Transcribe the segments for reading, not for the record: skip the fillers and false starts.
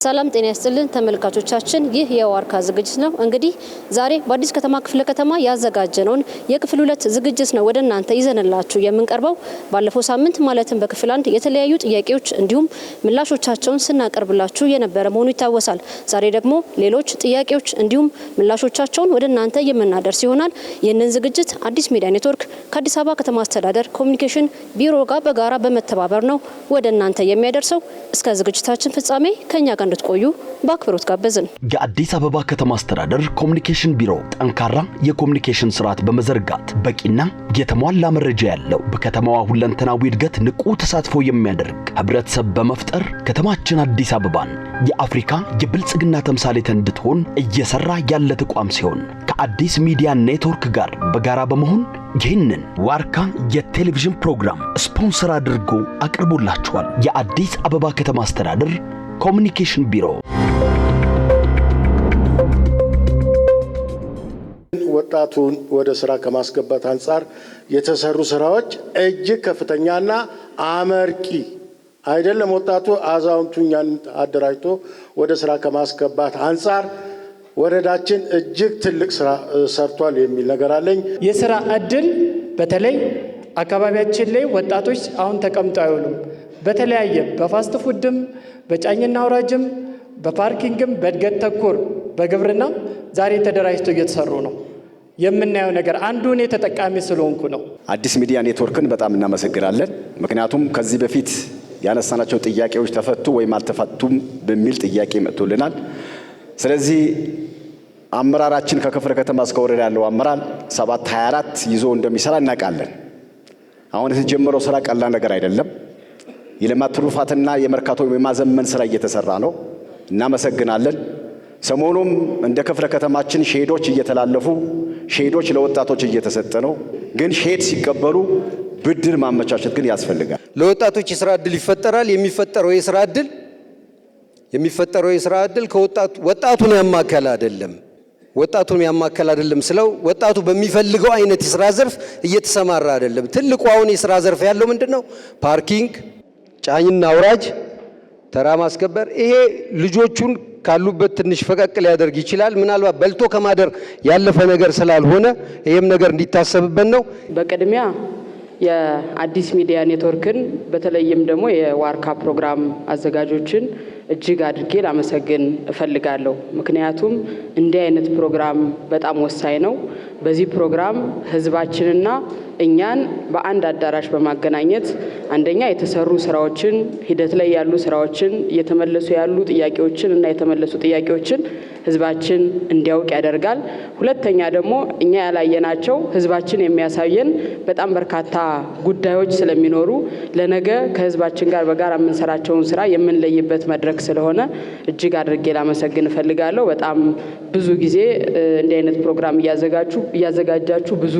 ሰላም ጤና ይስጥልን ተመልካቾቻችን ይህ የዋርካ ዝግጅት ነው። እንግዲህ ዛሬ በአዲስ ከተማ ክፍለ ከተማ ያዘጋጀነውን የክፍል 2 ዝግጅት ነው ወደ እናንተ ይዘንላችሁ የምንቀርበው። ባለፈው ሳምንት ማለትም በክፍል 1 የተለያዩ ጥያቄዎች እንዲሁም ምላሾቻቸውን ስናቀርብላችሁ የነበረ መሆኑ ይታወሳል። ዛሬ ደግሞ ሌሎች ጥያቄዎች እንዲሁም ምላሾቻቸውን ወደ እናንተ የምናደርስ ይሆናል። ይህንን ዝግጅት አዲስ ሚዲያ ኔትወርክ ከአዲስ አበባ ከተማ አስተዳደር ኮሚኒኬሽን ቢሮ ጋር በጋራ በመተባበር ነው ወደ እናንተ የሚያደርሰው። እስከ ዝግጅታችን ፍጻሜ ከኛ ጋር እንድትቆዩ በአክብሮት ጋበዝን። የአዲስ አበባ ከተማ አስተዳደር ኮሚኒኬሽን ቢሮ ጠንካራ የኮሚኒኬሽን ስርዓት በመዘርጋት በቂና የተሟላ መረጃ ያለው በከተማዋ ሁለንተናዊ እድገት ንቁ ተሳትፎ የሚያደርግ ህብረተሰብ በመፍጠር ከተማችን አዲስ አበባን የአፍሪካ የብልጽግና ተምሳሌት እንድትሆን እየሰራ ያለ ተቋም ሲሆን ከአዲስ ሚዲያ ኔትወርክ ጋር በጋራ በመሆን ይህንን ዋርካ የቴሌቪዥን ፕሮግራም ስፖንሰር አድርጎ አቅርቦላችኋል። የአዲስ አበባ ከተማ አስተዳደር ኮሚኒኬሽን ቢሮ። ወጣቱን ወደ ስራ ከማስገባት አንፃር የተሰሩ ስራዎች እጅግ ከፍተኛና አመርቂ አይደለም። ወጣቱ አዛውንቱኛን አደራጅቶ ወደ ስራ ከማስገባት አንፃር ወረዳችን እጅግ ትልቅ ስራ ሰርቷል የሚል ነገር አለኝ። የስራ እድል በተለይ አካባቢያችን ላይ ወጣቶች አሁን ተቀምጠው አይውሉም። በተለያየ በፋስት ፉድም በጫኝና አውራጅም በፓርኪንግም በእድገት ተኮር በግብርና ዛሬ ተደራጅተው እየተሰሩ ነው። የምናየው ነገር አንዱ እኔ ተጠቃሚ ስለሆንኩ ነው። አዲስ ሚዲያ ኔትወርክን በጣም እናመሰግናለን። ምክንያቱም ከዚህ በፊት ያነሳናቸው ጥያቄዎች ተፈቱ ወይም አልተፈቱም በሚል ጥያቄ መጥቶልናል። ስለዚህ አመራራችን ከክፍለ ከተማ እስከ ወረዳ ያለው አመራር 724 ይዞ እንደሚሰራ እናውቃለን። አሁን የተጀመረው ስራ ቀላል ነገር አይደለም። የልማት ትሩፋትና የመርካቶ የማዘመን ስራ እየተሰራ ነው። እናመሰግናለን። ሰሞኑም እንደ ክፍለ ከተማችን ሼዶች እየተላለፉ ሼዶች ለወጣቶች እየተሰጠ ነው። ግን ሼድ ሲቀበሉ ብድር ማመቻቸት ግን ያስፈልጋል። ለወጣቶች የሥራ ዕድል ይፈጠራል። የሚፈጠረው የሥራ ዕድል ወጣቱን ያማከለ አይደለም። ወጣቱን ያማከለ አይደለም ስለው ወጣቱ በሚፈልገው አይነት የሥራ ዘርፍ እየተሰማራ አይደለም። ትልቁ አሁን የሥራ ዘርፍ ያለው ምንድነው? ፓርኪንግ፣ ጫኝና አውራጅ፣ ተራ ማስከበር። ይሄ ልጆቹን ካሉበት ትንሽ ፈቀቅ ሊያደርግ ይችላል። ምናልባት በልቶ ከማደር ያለፈ ነገር ስላልሆነ ይሄም ነገር እንዲታሰብበት ነው። በቅድሚያ የአዲስ ሚዲያ ኔትወርክን በተለይም ደግሞ የዋርካ ፕሮግራም አዘጋጆችን እጅግ አድርጌ ላመሰግን እፈልጋለሁ። ምክንያቱም እንዲህ አይነት ፕሮግራም በጣም ወሳኝ ነው። በዚህ ፕሮግራም ህዝባችንና እኛን በአንድ አዳራሽ በማገናኘት አንደኛ የተሰሩ ስራዎችን፣ ሂደት ላይ ያሉ ስራዎችን፣ እየተመለሱ ያሉ ጥያቄዎችን እና የተመለሱ ጥያቄዎችን ህዝባችን እንዲያውቅ ያደርጋል። ሁለተኛ ደግሞ እኛ ያላየናቸው ህዝባችን የሚያሳየን በጣም በርካታ ጉዳዮች ስለሚኖሩ ለነገ ከህዝባችን ጋር በጋራ የምንሰራቸውን ስራ የምንለይበት መድረክ ስለሆነ እጅግ አድርጌ ላመሰግን እፈልጋለሁ። በጣም ብዙ ጊዜ እንዲህ አይነት ፕሮግራም እያዘጋጃችሁ ብዙ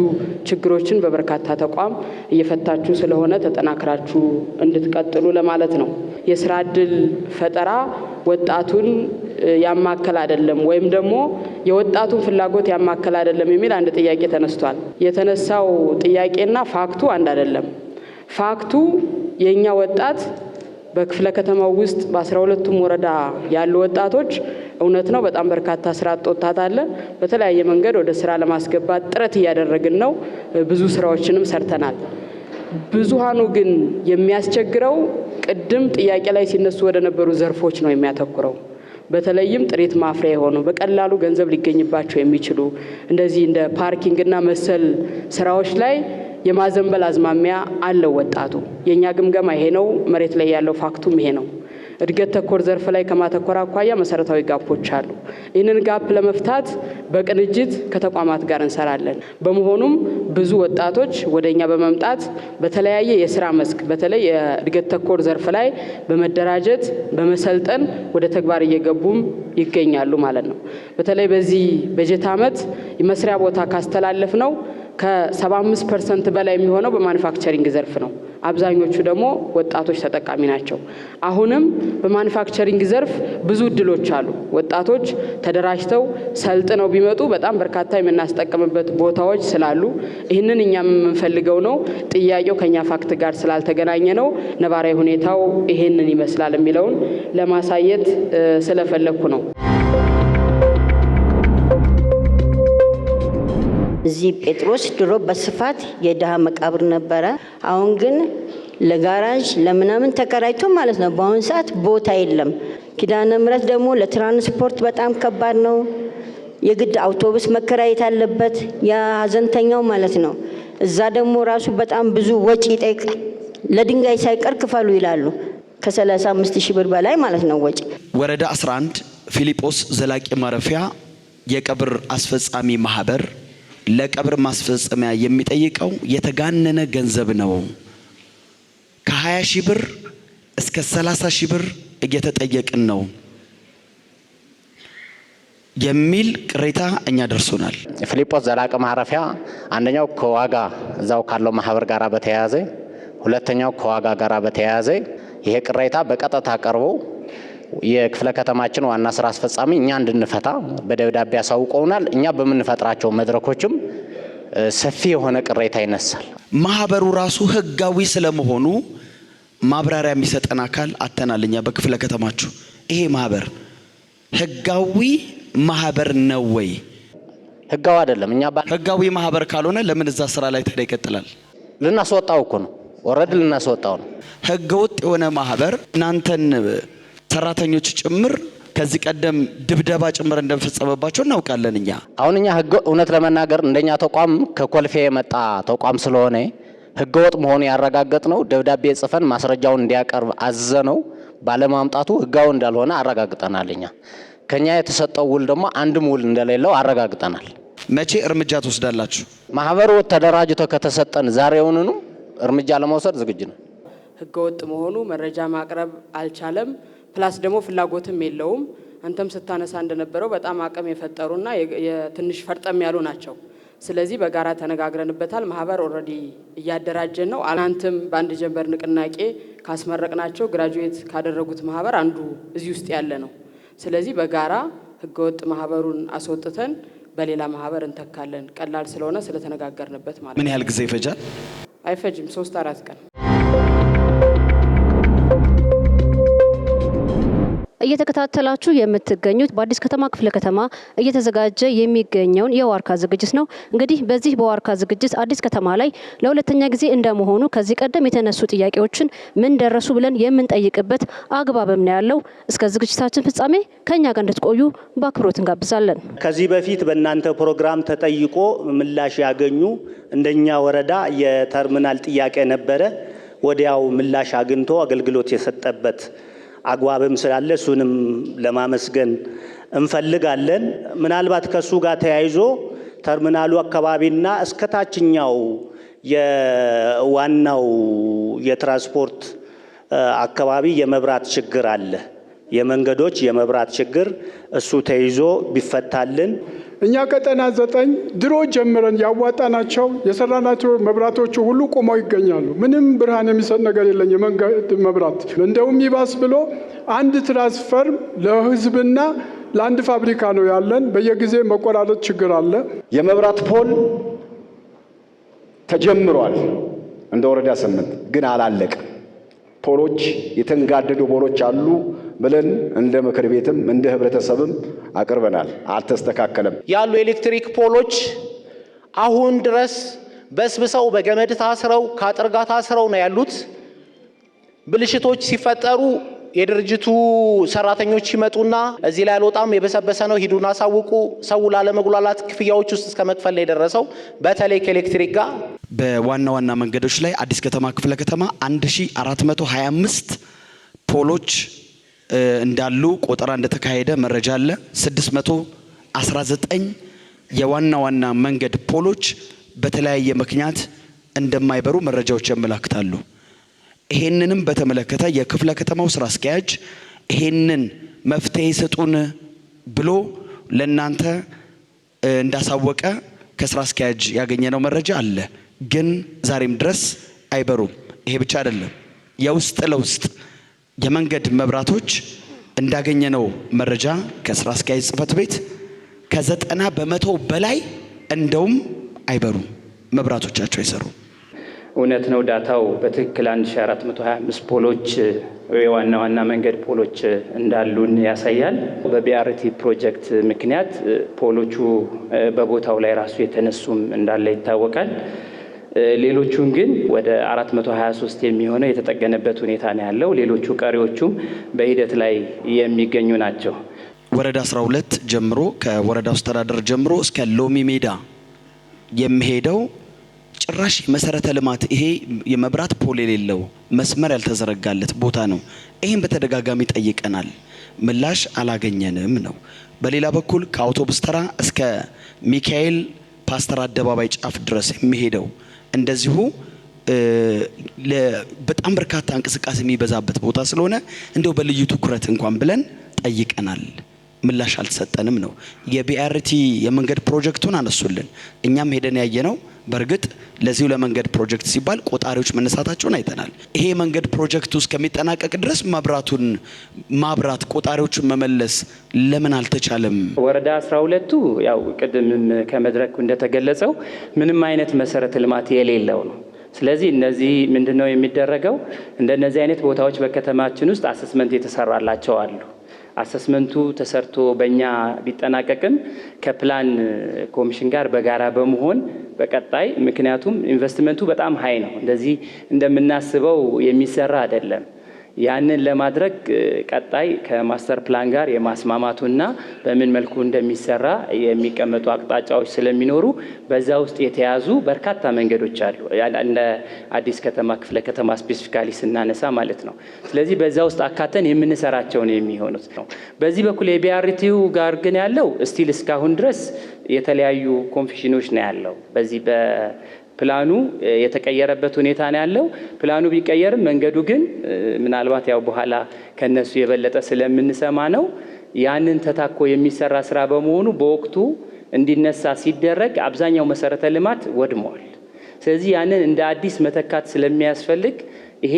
ችግሮችን በበርካታ ተቋም እየፈታችሁ ስለሆነ ተጠናክራችሁ እንድትቀጥሉ ለማለት ነው። የስራ ዕድል ፈጠራ ወጣቱን ያማከለ አይደለም ወይም ደግሞ የወጣቱን ፍላጎት ያማከለ አይደለም የሚል አንድ ጥያቄ ተነስቷል። የተነሳው ጥያቄና ፋክቱ አንድ አይደለም። ፋክቱ የኛ ወጣት በክፍለ ከተማው ውስጥ በ12ቱም ወረዳ ያሉ ወጣቶች እውነት ነው በጣም በርካታ ስራ አጥቶታት አለ። በተለያየ መንገድ ወደ ስራ ለማስገባት ጥረት እያደረግን ነው። ብዙ ስራዎችንም ሰርተናል። ብዙሃኑ ግን የሚያስቸግረው ቅድም ጥያቄ ላይ ሲነሱ ወደ ነበሩ ዘርፎች ነው የሚያተኩረው። በተለይም ጥሪት ማፍሪያ የሆኑ በቀላሉ ገንዘብ ሊገኝባቸው የሚችሉ እንደዚህ እንደ ፓርኪንግና መሰል ስራዎች ላይ የማዘንበል አዝማሚያ አለው ወጣቱ። የኛ ግምገማ ይሄ ነው። መሬት ላይ ያለው ፋክቱም ይሄ ነው። እድገት ተኮር ዘርፍ ላይ ከማተኮር አኳያ መሰረታዊ ጋፖች አሉ። ይህንን ጋፕ ለመፍታት በቅንጅት ከተቋማት ጋር እንሰራለን። በመሆኑም ብዙ ወጣቶች ወደኛ በመምጣት በተለያየ የስራ መስክ በተለይ የእድገት ተኮር ዘርፍ ላይ በመደራጀት በመሰልጠን ወደ ተግባር እየገቡም ይገኛሉ ማለት ነው። በተለይ በዚህ በጀት ዓመት የመስሪያ ቦታ ካስተላለፍ ነው ከ75% በላይ የሚሆነው በማኑፋክቸሪንግ ዘርፍ ነው። አብዛኞቹ ደግሞ ወጣቶች ተጠቃሚ ናቸው። አሁንም በማኑፋክቸሪንግ ዘርፍ ብዙ እድሎች አሉ። ወጣቶች ተደራጅተው ሰልጥነው ቢመጡ በጣም በርካታ የምናስጠቀምበት ቦታዎች ስላሉ ይህንን እኛም የምንፈልገው ነው። ጥያቄው ከኛ ፋክት ጋር ስላልተገናኘ ነው። ነባራዊ ሁኔታው ይሄንን ይመስላል የሚለውን ለማሳየት ስለፈለኩ ነው። እዚህ ጴጥሮስ ድሮ በስፋት የድሃ መቃብር ነበረ። አሁን ግን ለጋራዥ ለምናምን ተከራይቶ ማለት ነው። በአሁን ሰዓት ቦታ የለም። ኪዳነ ምሕረት ደግሞ ለትራንስፖርት በጣም ከባድ ነው። የግድ አውቶቡስ መከራየት አለበት የሀዘንተኛው ማለት ነው። እዛ ደግሞ ራሱ በጣም ብዙ ወጪ ይጠይቃል። ለድንጋይ ሳይቀር ክፈሉ ይላሉ። ከ35,000 ብር በላይ ማለት ነው ወጪ። ወረዳ 11 ፊሊጶስ ዘላቂ ማረፊያ የቀብር አስፈጻሚ ማህበር ለቀብር ማስፈጸሚያ የሚጠይቀው የተጋነነ ገንዘብ ነው። ከ20,000 ብር እስከ 30,000 ብር እየተጠየቅን ነው የሚል ቅሬታ እኛ ደርሶናል። ፊሊጶስ ዘላቂ ማረፊያ አንደኛው ከዋጋ እዛው ካለው ማህበር ጋራ በተያያዘ፣ ሁለተኛው ከዋጋ ጋራ በተያያዘ ይሄ ቅሬታ በቀጥታ ቀርቦ የክፍለ ከተማችን ዋና ስራ አስፈጻሚ እኛ እንድንፈታ በደብዳቤ ያሳውቀውናል። እኛ በምንፈጥራቸው መድረኮችም ሰፊ የሆነ ቅሬታ ይነሳል። ማህበሩ ራሱ ህጋዊ ስለመሆኑ ማብራሪያ የሚሰጠን አካል አተናል። እኛ በክፍለ ከተማችሁ ይሄ ማህበር ህጋዊ ማህበር ነው ወይ? ህጋዊ አይደለም። እኛ ህጋዊ ማህበር ካልሆነ ለምን እዛ ስራ ላይ ታዲያ ይቀጥላል? ልናስወጣው እኮ ነው። ወረድ ልናስወጣው ነው። ህገወጥ የሆነ ማህበር እናንተን ሰራተኞች ጭምር ከዚህ ቀደም ድብደባ ጭምር እንደፈጸመባቸው እናውቃለን። እኛ ህገ እውነት ለመናገር እንደኛ ተቋም ከኮልፌ የመጣ ተቋም ስለሆነ ህገወጥ መሆኑ ያረጋገጥ ነው። ደብዳቤ ጽፈን ማስረጃውን እንዲያቀርብ አዘነው። ባለማምጣቱ ህጋዊ እንዳልሆነ አረጋግጠናል። እኛ ከኛ የተሰጠው ውል ደግሞ አንድም ውል እንደሌለው አረጋግጠናል። መቼ እርምጃ ትወስዳላችሁ? ማህበሩ ተደራጅቶ ከተሰጠን ዛሬውኑ እርምጃ ለመውሰድ ዝግጁ ነው። ህገወጥ መሆኑ መረጃ ማቅረብ አልቻለም። ፕላስ ደግሞ ፍላጎትም የለውም። አንተም ስታነሳ እንደነበረው በጣም አቅም የፈጠሩና የትንሽ ፈርጠም ያሉ ናቸው። ስለዚህ በጋራ ተነጋግረንበታል። ማህበር ኦልሬዲ እያደራጀን ነው። አናንተም በአንድ ጀንበር ንቅናቄ ካስመረቅናቸው ግራጁዌት ካደረጉት ማህበር አንዱ እዚህ ውስጥ ያለ ነው። ስለዚህ በጋራ ህገወጥ ማህበሩን አስወጥተን በሌላ ማህበር እንተካለን። ቀላል ስለሆነ ስለተነጋገርንበት ማለት ነው። ምን ያህል ጊዜ ይፈጃል? አይፈጅም፣ 3-4 ቀን። እየተከታተላችሁ የምትገኙት በአዲስ ከተማ ክፍለ ከተማ እየተዘጋጀ የሚገኘውን የዋርካ ዝግጅት ነው። እንግዲህ በዚህ በዋርካ ዝግጅት አዲስ ከተማ ላይ ለሁለተኛ ጊዜ እንደመሆኑ ከዚህ ቀደም የተነሱ ጥያቄዎችን ምን ደረሱ ብለን የምንጠይቅበት አግባብም ነው ያለው። እስከ ዝግጅታችን ፍጻሜ ከኛ ጋር እንድትቆዩ በአክብሮት እንጋብዛለን። ከዚህ በፊት በእናንተ ፕሮግራም ተጠይቆ ምላሽ ያገኙ እንደኛ ወረዳ የተርሚናል ጥያቄ ነበረ። ወዲያው ምላሽ አግኝቶ አገልግሎት የሰጠበት አግባብም ስላለ እሱንም ለማመስገን እንፈልጋለን። ምናልባት ከሱ ጋር ተያይዞ ተርሚናሉ አካባቢና እስከ ታችኛው የዋናው የትራንስፖርት አካባቢ የመብራት ችግር አለ። የመንገዶች የመብራት ችግር እሱ ተይዞ ቢፈታልን። እኛ ቀጠና 9 ድሮ ጀምረን ያዋጣናቸው የሰራናቸው መብራቶቹ ሁሉ ቆመው ይገኛሉ። ምንም ብርሃን የሚሰጥ ነገር የለም። የመንገድ መብራት እንደውም ይባስ ብሎ አንድ ትራንስፈርም ለህዝብና ለአንድ ፋብሪካ ነው ያለን። በየጊዜ መቆራረጥ ችግር አለ። የመብራት ፖል ተጀምሯል እንደ ወረዳ 8 ግን አላለቀም። ፖሎች የተንጋደዱ ፖሎች አሉ ብለን እንደ ምክር ቤትም እንደ ህብረተሰብም አቅርበናል። አልተስተካከለም። ያሉ ኤሌክትሪክ ፖሎች አሁን ድረስ በስብሰው በገመድ ታስረው ከአጥር ጋር ታስረው ነው ያሉት። ብልሽቶች ሲፈጠሩ የድርጅቱ ሰራተኞች ይመጡና እዚህ ላይ አልወጣም የበሰበሰ ነው ሂዱና አሳውቁ። ሰው ላለመጉላላት ክፍያዎች ውስጥ እስከ መክፈል ላይ የደረሰው በተለይ ከኤሌክትሪክ ጋር በዋና ዋና መንገዶች ላይ አዲስ ከተማ ክፍለ ከተማ 1425 ፖሎች እንዳሉ ቆጠራ እንደተካሄደ መረጃ አለ። 619 የዋና ዋና መንገድ ፖሎች በተለያየ ምክንያት እንደማይበሩ መረጃዎች ያመለክታሉ። ይሄንንም በተመለከተ የክፍለ ከተማው ስራ አስኪያጅ ይሄንን መፍትሄ ሰጡን ብሎ ለናንተ እንዳሳወቀ ከስራ አስኪያጅ ያገኘነው መረጃ አለ። ግን ዛሬም ድረስ አይበሩም። ይሄ ብቻ አይደለም። የውስጥ ለውስጥ የመንገድ መብራቶች እንዳገኘነው መረጃ ከስራ አስኪያጅ ጽሕፈት ቤት ከ90 በመቶ በላይ እንደውም አይበሩም፣ መብራቶቻቸው አይሰሩ። እውነት ነው። ዳታው በትክክል 1425 ፖሎች የዋና ዋና መንገድ ፖሎች እንዳሉን ያሳያል። በቢአርቲ ፕሮጀክት ምክንያት ፖሎቹ በቦታው ላይ ራሱ የተነሱም እንዳለ ይታወቃል። ሌሎቹን ግን ወደ 423 የሚሆነው የተጠገነበት ሁኔታ ነው ያለው። ሌሎቹ ቀሪዎቹም በሂደት ላይ የሚገኙ ናቸው። ወረዳ 12 ጀምሮ ከወረዳው አስተዳደር ጀምሮ እስከ ሎሚ ሜዳ የሚሄደው ጭራሽ መሰረተ ልማት ይሄ የመብራት ፖል የሌለው መስመር ያልተዘረጋለት ቦታ ነው። ይሄን በተደጋጋሚ ጠይቀናል፣ ምላሽ አላገኘንም ነው። በሌላ በኩል ከአውቶቡስ ተራ እስከ ሚካኤል ፓስተር አደባባይ ጫፍ ድረስ የሚሄደው እንደዚሁ በጣም በርካታ እንቅስቃሴ የሚበዛበት ቦታ ስለሆነ እንደው በልዩ ትኩረት እንኳን ብለን ጠይቀናል፣ ምላሽ አልተሰጠንም ነው። የቢአርቲ የመንገድ ፕሮጀክቱን አነሱልን፣ እኛም ሄደን ያየነው በእርግጥ ለዚሁ ለመንገድ ፕሮጀክት ሲባል ቆጣሪዎች መነሳታቸውን አይተናል። ይሄ መንገድ ፕሮጀክቱ እስከሚጠናቀቅ ድረስ መብራቱን ማብራት ቆጣሪዎቹን መመለስ ለምን አልተቻለም? ወረዳ 12ቱ ያው ቅድምም ከመድረኩ እንደተገለጸው ምንም አይነት መሰረተ ልማት የሌለው ነው። ስለዚህ እነዚህ ምንድነው የሚደረገው? እንደነዚህ አይነት ቦታዎች በከተማችን ውስጥ አሰስመንት የተሰራላቸው አሉ። አሰስመንቱ ተሰርቶ በእኛ ቢጠናቀቅም ከፕላን ኮሚሽን ጋር በጋራ በመሆን በቀጣይ ምክንያቱም ኢንቨስትመንቱ በጣም ሀይ ነው፣ እንደዚህ እንደምናስበው የሚሰራ አይደለም። ያንን ለማድረግ ቀጣይ ከማስተር ፕላን ጋር የማስማማቱና በምን መልኩ እንደሚሰራ የሚቀመጡ አቅጣጫዎች ስለሚኖሩ በዛ ውስጥ የተያዙ በርካታ መንገዶች አሉ። እንደ አዲስ ከተማ ክፍለ ከተማ ስፔሲፊካሊ ስናነሳ ማለት ነው። ስለዚህ በዛ ውስጥ አካተን የምንሰራቸው ነው የሚሆኑት ነው። በዚህ በኩል የቢአርቲው ጋር ግን ያለው ስቲል እስካሁን ድረስ የተለያዩ ኮንፊሽኖች ነው ያለው። በዚህ ፕላኑ የተቀየረበት ሁኔታ ነው ያለው። ፕላኑ ቢቀየርም መንገዱ ግን ምናልባት ያው በኋላ ከነሱ የበለጠ ስለምንሰማ ነው ያንን ተታኮ የሚሰራ ስራ በመሆኑ በወቅቱ እንዲነሳ ሲደረግ አብዛኛው መሰረተ ልማት ወድሟል። ስለዚህ ያንን እንደ አዲስ መተካት ስለሚያስፈልግ ይሄ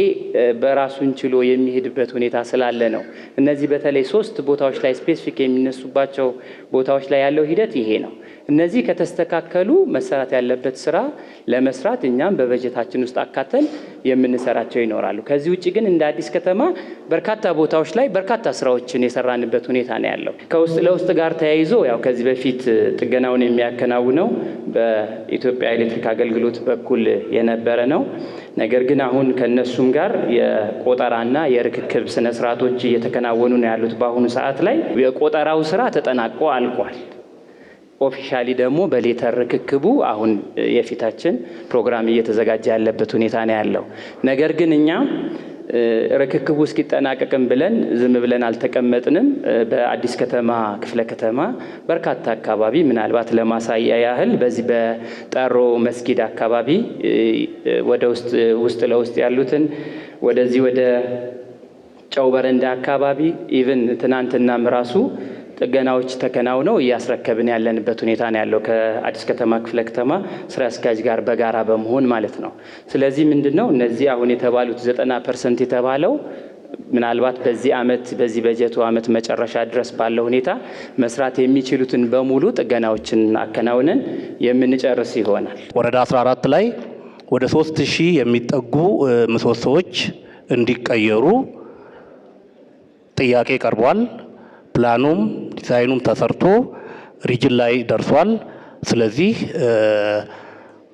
በራሱን ችሎ የሚሄድበት ሁኔታ ስላለ ነው። እነዚህ በተለይ 3 ቦታዎች ላይ ስፔሲፊክ የሚነሱባቸው ቦታዎች ላይ ያለው ሂደት ይሄ ነው። እነዚህ ከተስተካከሉ መሰራት ያለበት ስራ ለመስራት እኛም በበጀታችን ውስጥ አካተን የምንሰራቸው ይኖራሉ። ከዚህ ውጭ ግን እንደ አዲስ ከተማ በርካታ ቦታዎች ላይ በርካታ ስራዎችን የሰራንበት ሁኔታ ነው ያለው። ከውስጥ ለውስጥ ጋር ተያይዞ ያው ከዚህ በፊት ጥገናውን የሚያከናውነው በኢትዮጵያ ኤሌክትሪክ አገልግሎት በኩል የነበረ ነው። ነገር ግን አሁን ከነሱም ጋር የቆጠራና የርክክብ ስነ ስርዓቶች እየተከናወኑ ነው ያሉት። በአሁኑ ሰዓት ላይ የቆጠራው ስራ ተጠናቆ አልቋል። ኦፊሻሊ ደግሞ በሌተር ርክክቡ አሁን የፊታችን ፕሮግራም እየተዘጋጀ ያለበት ሁኔታ ነው ያለው። ነገር ግን እኛ ርክክቡ እስኪጠናቀቅም ብለን ዝም ብለን አልተቀመጥንም። በአዲስ ከተማ ክፍለ ከተማ በርካታ አካባቢ ምናልባት ለማሳያ ያህል በዚህ በጠሮ መስጊድ አካባቢ ወደ ውስጥ ለውስጥ ያሉትን ወደዚህ ወደ ጨው በረንዳ አካባቢ ኢቭን ትናንትናም ራሱ ጥገናዎች ተከናውነው እያስረከብን ያለንበት ሁኔታ ነው ያለው ከአዲስ ከተማ ክፍለ ከተማ ስራ አስኪያጅ ጋር በጋራ በመሆን ማለት ነው። ስለዚህ ምንድነው እነዚህ አሁን የተባሉት 90% የተባለው ምናልባት በዚህ አመት በዚህ በጀቱ አመት መጨረሻ ድረስ ባለው ሁኔታ መስራት የሚችሉትን በሙሉ ጥገናዎችን አከናውነን የምንጨርስ ይሆናል። ወረዳ 14 ላይ ወደ 3000 የሚጠጉ ምሰሶዎች እንዲቀየሩ ጥያቄ ቀርቧል። ፕላኑም ዲዛይኑም ተሰርቶ ሪጅን ላይ ደርሷል። ስለዚህ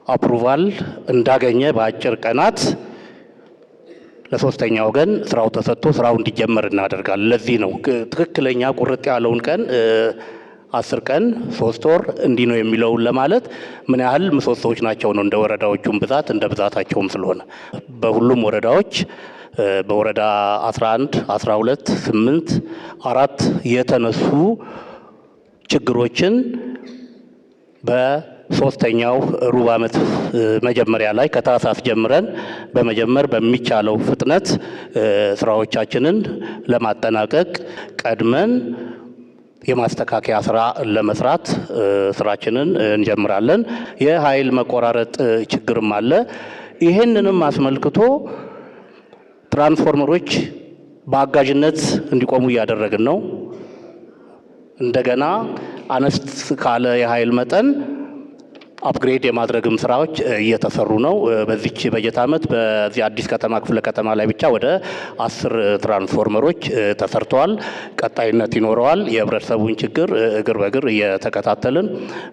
አፕሩቫል እንዳገኘ በአጭር ቀናት ለሶስተኛ ወገን ስራው ተሰጥቶ ስራው እንዲጀመር እናደርጋለን። ለዚህ ነው ትክክለኛ ቁርጥ ያለውን ቀን 10 ቀን 3 ወር እንዲህ ነው የሚለውን ለማለት ምን ያህል ምሰሶዎች ናቸው ነው እንደ ወረዳዎቹም ብዛት እንደ ብዛታቸውም ስለሆነ በሁሉም ወረዳዎች በወረዳ 11 12 8 4 የተነሱ ችግሮችን በሶስተኛው ሩብ ዓመት መጀመሪያ ላይ ከታህሳስ ጀምረን በመጀመር በሚቻለው ፍጥነት ስራዎቻችንን ለማጠናቀቅ ቀድመን የማስተካከያ ስራ ለመስራት ስራችንን እንጀምራለን። የኃይል መቆራረጥ ችግርም አለ። ይህንንም አስመልክቶ ትራንስፎርመሮች በአጋዥነት እንዲቆሙ እያደረግን ነው። እንደገና አነስት ካለ የኃይል መጠን አፕግሬድ የማድረግም ስራዎች እየተሰሩ ነው። በዚች በጀት ዓመት በዚህ አዲስ ከተማ ክፍለ ከተማ ላይ ብቻ ወደ 10 ትራንስፎርመሮች ተሰርተዋል። ቀጣይነት ይኖረዋል። የህብረተሰቡን ችግር እግር በእግር እየተከታተልን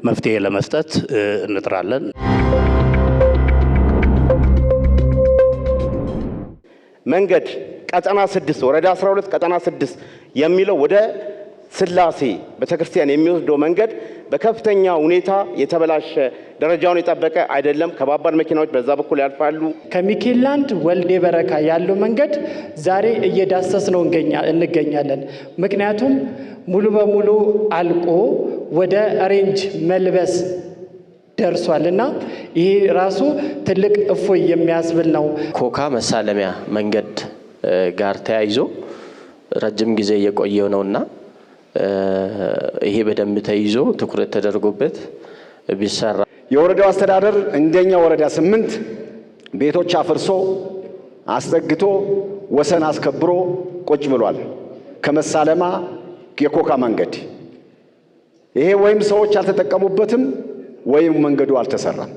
መፍትሄ ለመስጠት እንጥራለን። መንገድ ቀጠና 6 ወረዳ 12 ቀጠና 6 የሚለው ወደ ስላሴ ቤተክርስቲያን የሚወስደው መንገድ በከፍተኛ ሁኔታ የተበላሸ ደረጃውን የጠበቀ አይደለም። ከባባድ መኪናዎች በዛ በኩል ያልፋሉ። ከሚኬላንድ ወልዴ በረካ ያለው መንገድ ዛሬ እየዳሰስ ነው እንገኛለን። ምክንያቱም ሙሉ በሙሉ አልቆ ወደ ሬንጅ መልበስ ደርሷልና ይሄ ራሱ ትልቅ እፎይ የሚያስብል ነው። ኮካ መሳለሚያ መንገድ ጋር ተያይዞ ረጅም ጊዜ የቆየው ነውና ይሄ በደንብ ተይዞ ትኩረት ተደርጎበት ቢሰራ። የወረዳው አስተዳደር እንደኛ ወረዳ 8 ቤቶች አፍርሶ አስጠግቶ ወሰን አስከብሮ ቁጭ ብሏል። ከመሳለማ የኮካ መንገድ ይሄ ወይም ሰዎች አልተጠቀሙበትም ወይም መንገዱ አልተሰራም።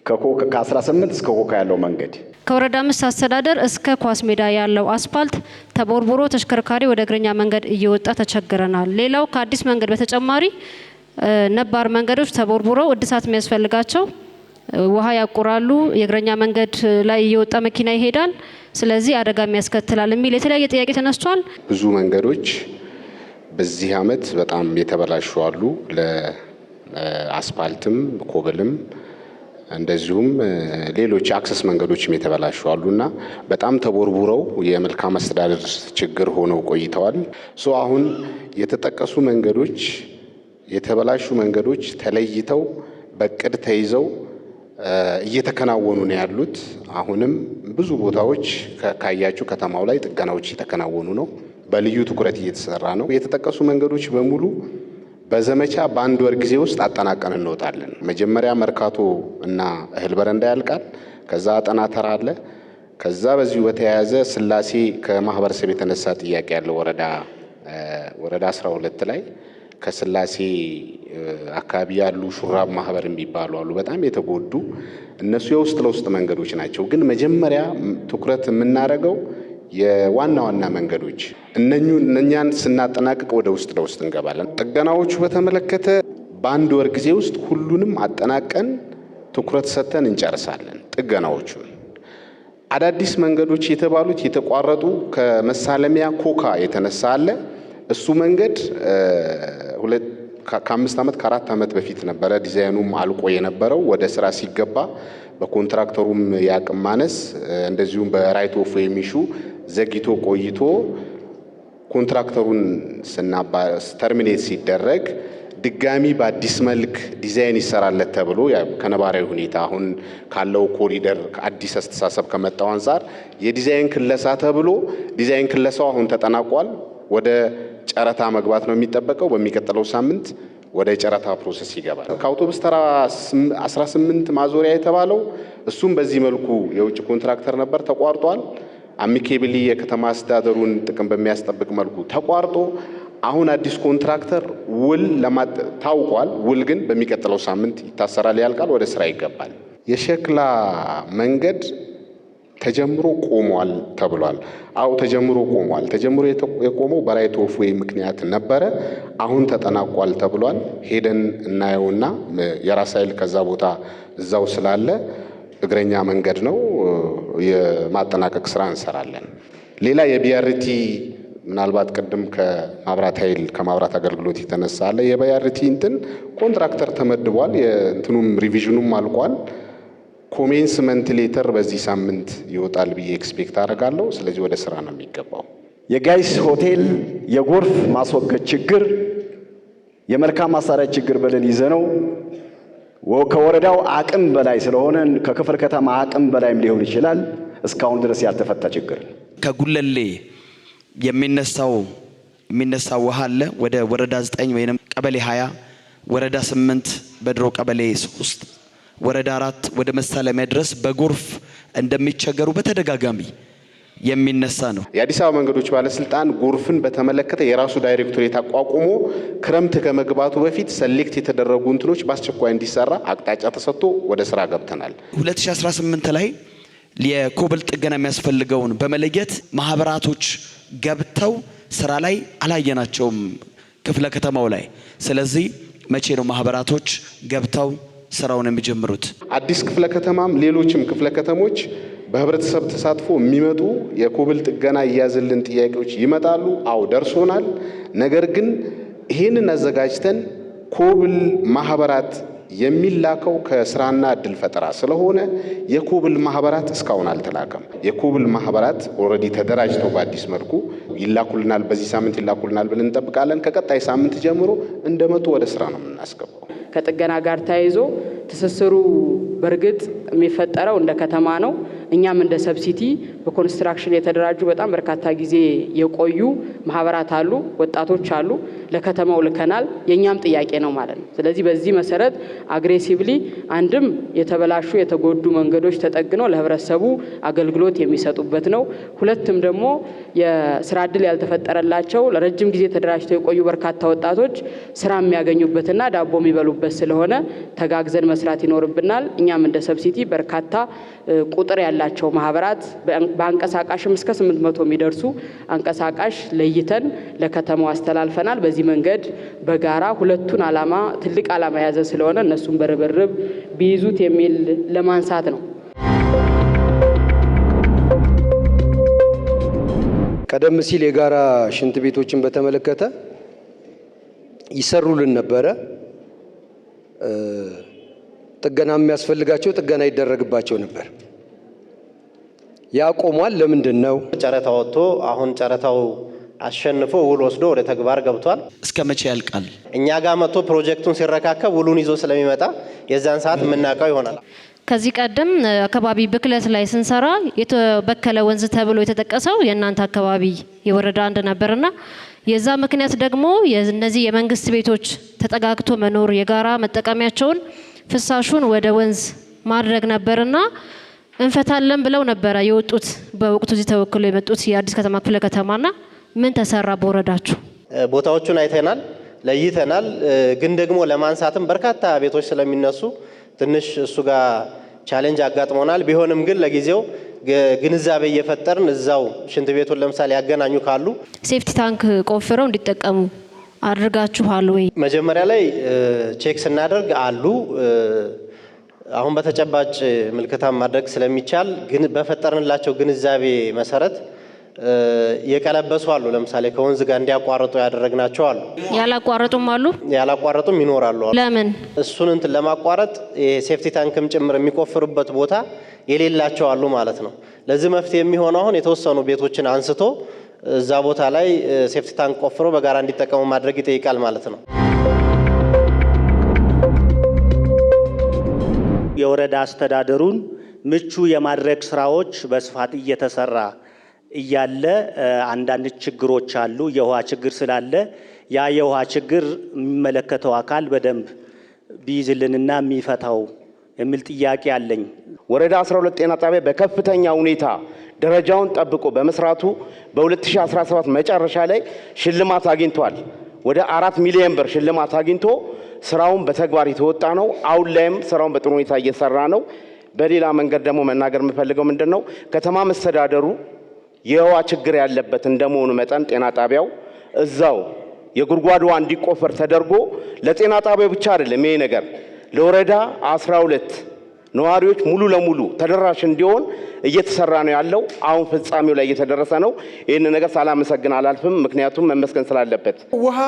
ከ18 እስከ ኮካ ያለው መንገድ ከወረዳ 5 አስተዳደር እስከ ኳስ ሜዳ ያለው አስፋልት ተቦርቦሮ ተሽከርካሪ ወደ እግረኛ መንገድ እየወጣ ተቸግረናል። ሌላው ከአዲስ መንገድ በተጨማሪ ነባር መንገዶች ተቦርቦረው እድሳት የሚያስፈልጋቸው ውሃ ያቆራሉ፣ የእግረኛ መንገድ ላይ እየወጣ መኪና ይሄዳል፣ ስለዚህ አደጋም ያስከትላል የሚል የተለያየ ጥያቄ ተነስቷል። ብዙ መንገዶች በዚህ ዓመት በጣም የተበላሹ አሉ። ለአስፋልትም ኮብልም እንደዚሁም ሌሎች አክሰስ መንገዶችም የተበላሹ አሉና በጣም ተቦርቡረው የመልካም አስተዳደር ችግር ሆነው ቆይተዋል። አሁን የተጠቀሱ መንገዶች የተበላሹ መንገዶች ተለይተው በቅድ ተይዘው እየተከናወኑ ነው ያሉት። አሁንም ብዙ ቦታዎች ካያችሁ ከተማው ላይ ጥገናዎች እየተከናወኑ ነው። በልዩ ትኩረት እየተሰራ ነው። የተጠቀሱ መንገዶች በሙሉ በዘመቻ በአንድ ወር ጊዜ ውስጥ አጠናቀን እንወጣለን። መጀመሪያ መርካቶ እና እህል በረንዳ ያልቃል። ከዛ አጠና ተራ አለ። ከዛ በዚሁ በተያያዘ ስላሴ ከማህበረሰብ የተነሳ ጥያቄ ያለው ወረዳ 12 ላይ ከስላሴ አካባቢ ያሉ ሹራብ ማህበር የሚባሉ አሉ፣ በጣም የተጎዱ እነሱ የውስጥ ለውስጥ መንገዶች ናቸው። ግን መጀመሪያ ትኩረት የምናደርገው የዋና ዋና መንገዶች እነኛን ስናጠናቅቅ ወደ ውስጥ ለውስጥ እንገባለን። ጥገናዎቹ በተመለከተ በአንድ ወር ጊዜ ውስጥ ሁሉንም አጠናቀን ትኩረት ሰጥተን እንጨርሳለን። ጥገናዎቹን አዳዲስ መንገዶች የተባሉት የተቋረጡ ከመሳለሚያ ኮካ የተነሳ አለ። እሱ መንገድ ከ5 ዓመት ከ4 ዓመት በፊት ነበረ ዲዛይኑም አልቆ የነበረው። ወደ ስራ ሲገባ በኮንትራክተሩም የአቅም ማነስ እንደዚሁም በራይት ኦፍ የሚሹ ዘግይቶ ቆይቶ ኮንትራክተሩን ተርሚኔት ሲደረግ ድጋሚ በአዲስ መልክ ዲዛይን ይሰራለት ተብሎ ከነባራዊ ሁኔታ አሁን ካለው ኮሪደር ከአዲስ አስተሳሰብ ከመጣው አንፃር የዲዛይን ክለሳ ተብሎ ዲዛይን ክለሳው አሁን ተጠናቋል። ወደ ጨረታ መግባት ነው የሚጠበቀው። በሚቀጥለው ሳምንት ወደ ጨረታ ፕሮሰስ ይገባል። ከአውቶቡስ ተራ 18 ማዞሪያ የተባለው እሱም በዚህ መልኩ የውጭ ኮንትራክተር ነበር፣ ተቋርጧል። አሚኬብሊ የከተማ አስተዳደሩን ጥቅም በሚያስጠብቅ መልኩ ተቋርጦ አሁን አዲስ ኮንትራክተር ውል ታውቋል። ውል ግን በሚቀጥለው ሳምንት ይታሰራል፣ ያልቃል፣ ወደ ስራ ይገባል። የሸክላ መንገድ ተጀምሮ ቆሟል ተብሏል። አው ተጀምሮ ቆሟል። ተጀምሮ የቆመው በራይት ኦፍ ዌይ ምክንያት ነበረ። አሁን ተጠናቋል ተብሏል። ሄደን እናየውና የራስ ኃይል ከዛ ቦታ እዛው ስላለ እግረኛ መንገድ ነው፣ የማጠናቀቅ ስራ እንሰራለን። ሌላ የቢአርቲ ምናልባት ቅድም ከማብራት አገልግሎት የተነሳ አለ። የቢአርቲ ኮንትራክተር ተመድቧል። የእንትኑም ሪቪዥኑም አልቋል። ኮሜንስመንት ሌተር በዚህ ሳምንት ይወጣል ብዬ ኤክስፔክት አደርጋለሁ። ስለዚህ ወደ ስራ ነው የሚገባው። የጋይስ ሆቴል የጎርፍ ማስወገድ ችግር የመልካም ማስተዳደር ችግር ብለን ይዘነው ከወረዳው አቅም በላይ ስለሆነ ከክፍለ ከተማ አቅም በላይም ሊሆን ይችላል እስካሁን ድረስ ያልተፈታ ችግር። ከጉለሌ የሚነሳው ውሃ አለ ወደ ወረዳ 9 ወይንም ቀበሌ 20 ወረዳ 8 በድሮ ቀበሌ 3 ወረዳ 4 ወደ መሳለሚያ ድረስ በጎርፍ እንደሚቸገሩ በተደጋጋሚ የሚነሳ ነው። የአዲስ አበባ መንገዶች ባለስልጣን ጎርፍን በተመለከተ የራሱ ዳይሬክቶሬት አቋቁሞ ክረምት ከመግባቱ በፊት ሰሌክት የተደረጉ እንትኖች በአስቸኳይ እንዲሰራ አቅጣጫ ተሰጥቶ ወደ ስራ ገብተናል። 2018 ላይ የኮብል ጥገና የሚያስፈልገውን በመለየት ማህበራቶች ገብተው ስራ ላይ አላየናቸውም ክፍለ ከተማው ላይ። ስለዚህ መቼ ነው ማህበራቶች ገብተው ስራውን የሚጀምሩት? አዲስ ክፍለ ከተማም ሌሎችም ክፍለ ከተሞች በህብረተሰብ ተሳትፎ የሚመጡ የኮብል ጥገና ይያዝልን ጥያቄዎች ይመጣሉ። አው ደርሶናል። ነገር ግን ይሄንን አዘጋጅተን ኮብል ማህበራት የሚላከው ከስራና እድል ፈጠራ ስለሆነ የኮብል ማህበራት እስካሁን አልተላከም። የኮብል ማህበራት ኦልሬዲ ተደራጅተው በአዲስ መልኩ ይላኩልናል፣ በዚህ ሳምንት ይላኩልናል ብለን እንጠብቃለን። ከቀጣይ ሳምንት ጀምሮ እንደመጡ ወደ ስራ ነው የምናስገባው። ከጥገና ጋር ተያይዞ ትስስሩ በእርግጥ የሚፈጠረው እንደ ከተማ ነው። እኛም እንደ ሰብሲቲ በኮንስትራክሽን የተደራጁ በጣም በርካታ ጊዜ የቆዩ ማህበራት አሉ፣ ወጣቶች አሉ። ለከተማው ልከናል። የኛም ጥያቄ ነው ማለት ነው። ስለዚህ በዚህ መሰረት አግሬሲቭሊ አንድም የተበላሹ የተጎዱ መንገዶች ተጠግነው ለህብረተሰቡ አገልግሎት የሚሰጡበት ነው። ሁለትም ደግሞ የስራ እድል ያልተፈጠረላቸው ለረጅም ጊዜ ተደራጅተው የቆዩ በርካታ ወጣቶች ስራ የሚያገኙበትና ዳቦ የሚበሉበት ስለሆነ ተጋግዘን መስራት ይኖርብናል። እኛም እንደ ሰብሲቲ በርካታ ቁጥር ያላቸው ማህበራት በአንቀሳቃሽም እስከ 800 የሚደርሱ አንቀሳቃሽ ለይተን ለከተማው አስተላልፈናል። በዚህ መንገድ በጋራ ሁለቱን ዓላማ ትልቅ ዓላማ የያዘ ስለሆነ እነሱን በርብርብ ቢይዙት የሚል ለማንሳት ነው። ቀደም ሲል የጋራ ሽንት ቤቶችን በተመለከተ ይሰሩልን ነበረ። ጥገና የሚያስፈልጋቸው ጥገና ይደረግባቸው ነበር። ያቆሟል። ለምንድን ነው? ጨረታ ወጥቶ አሁን ጨረታው አሸንፎ ውል ወስዶ ወደ ተግባር ገብቷል። እስከ መቼ ያልቃል? እኛ ጋር መጥቶ ፕሮጀክቱን ሲረካከብ ውሉን ይዞ ስለሚመጣ የዛን ሰዓት የምናውቀው ይሆናል። ከዚህ ቀደም አካባቢ ብክለት ላይ ስንሰራ የተበከለ ወንዝ ተብሎ የተጠቀሰው የእናንተ አካባቢ የወረዳ 1 ነበርና የዛ ምክንያት ደግሞ እነዚህ የመንግስት ቤቶች ተጠጋግቶ መኖር የጋራ መጠቀሚያቸውን ፍሳሹን ወደ ወንዝ ማድረግ ነበርና እንፈታለን ብለው ነበረ የወጡት በወቅቱ እዚህ ተወክሎ የመጡት የአዲስ ከተማ ክፍለ ከተማና ምን ተሰራ? በወረዳችሁ ቦታዎቹን አይተናል፣ ለይተናል። ግን ደግሞ ለማንሳትም በርካታ ቤቶች ስለሚነሱ ትንሽ እሱ ጋር ቻሌንጅ አጋጥሞናል። ቢሆንም ግን ለጊዜው ግንዛቤ እየፈጠርን እዛው ሽንት ቤቱን ለምሳሌ ያገናኙ ካሉ ሴፍቲ ታንክ ቆፍረው እንዲጠቀሙ አድርጋችኋል ወይ? መጀመሪያ ላይ ቼክ ስናደርግ አሉ። አሁን በተጨባጭ ምልከታ ማድረግ ስለሚቻል ግን በፈጠርንላቸው ግንዛቤ መሰረት የቀለበሱ አሉ። ለምሳሌ ከወንዝ ጋር እንዲያቋርጡ ያደረግናቸው አሉ። ያላቋረጡም አሉ፣ ያላቋረጡም ይኖራሉ። ለምን? እሱን እንትን ለማቋረጥ የሴፍቲ ታንክም ጭምር የሚቆፍሩበት ቦታ የሌላቸው አሉ ማለት ነው። ለዚህ መፍትሄ የሚሆነው አሁን የተወሰኑ ቤቶችን አንስቶ እዛ ቦታ ላይ ሴፍቲ ታንክ ቆፍሮ በጋራ እንዲጠቀሙ ማድረግ ይጠይቃል ማለት ነው። የወረዳ አስተዳደሩን ምቹ የማድረግ ስራዎች በስፋት እየተሰራ እያለ አንዳንድ ችግሮች አሉ። የውሃ ችግር ስላለ ያ የውሃ ችግር የሚመለከተው አካል በደንብ ቢይዝልንና የሚፈታው የሚል ጥያቄ አለኝ። ወረዳ 12 ጤና ጣቢያ በከፍተኛ ሁኔታ ደረጃውን ጠብቆ በመስራቱ በ2017 መጨረሻ ላይ ሽልማት አግኝቷል። ወደ 4 ሚሊዮን ብር ሽልማት አግኝቶ ስራውን በተግባር የተወጣ ነው። አሁን ላይም ስራውን በጥሩ ሁኔታ እየሰራ ነው። በሌላ መንገድ ደግሞ መናገር የምፈልገው ምንድነው፣ ከተማ መስተዳደሩ የውሃ ችግር ያለበት እንደመሆኑ መጠን ጤና ጣቢያው እዛው የጉድጓድ ውሃ እንዲቆፈር ተደርጎ ለጤና ጣቢያው ብቻ አይደለም ይሄ ነገር ለወረዳ 12 ነዋሪዎች ሙሉ ለሙሉ ተደራሽ እንዲሆን እየተሰራ ነው ያለው። አሁን ፍጻሜው ላይ እየተደረሰ ነው። ይህን ነገር ሳላመሰግን አላልፍም፣ ምክንያቱም መመስገን ስላለበት። ውሃ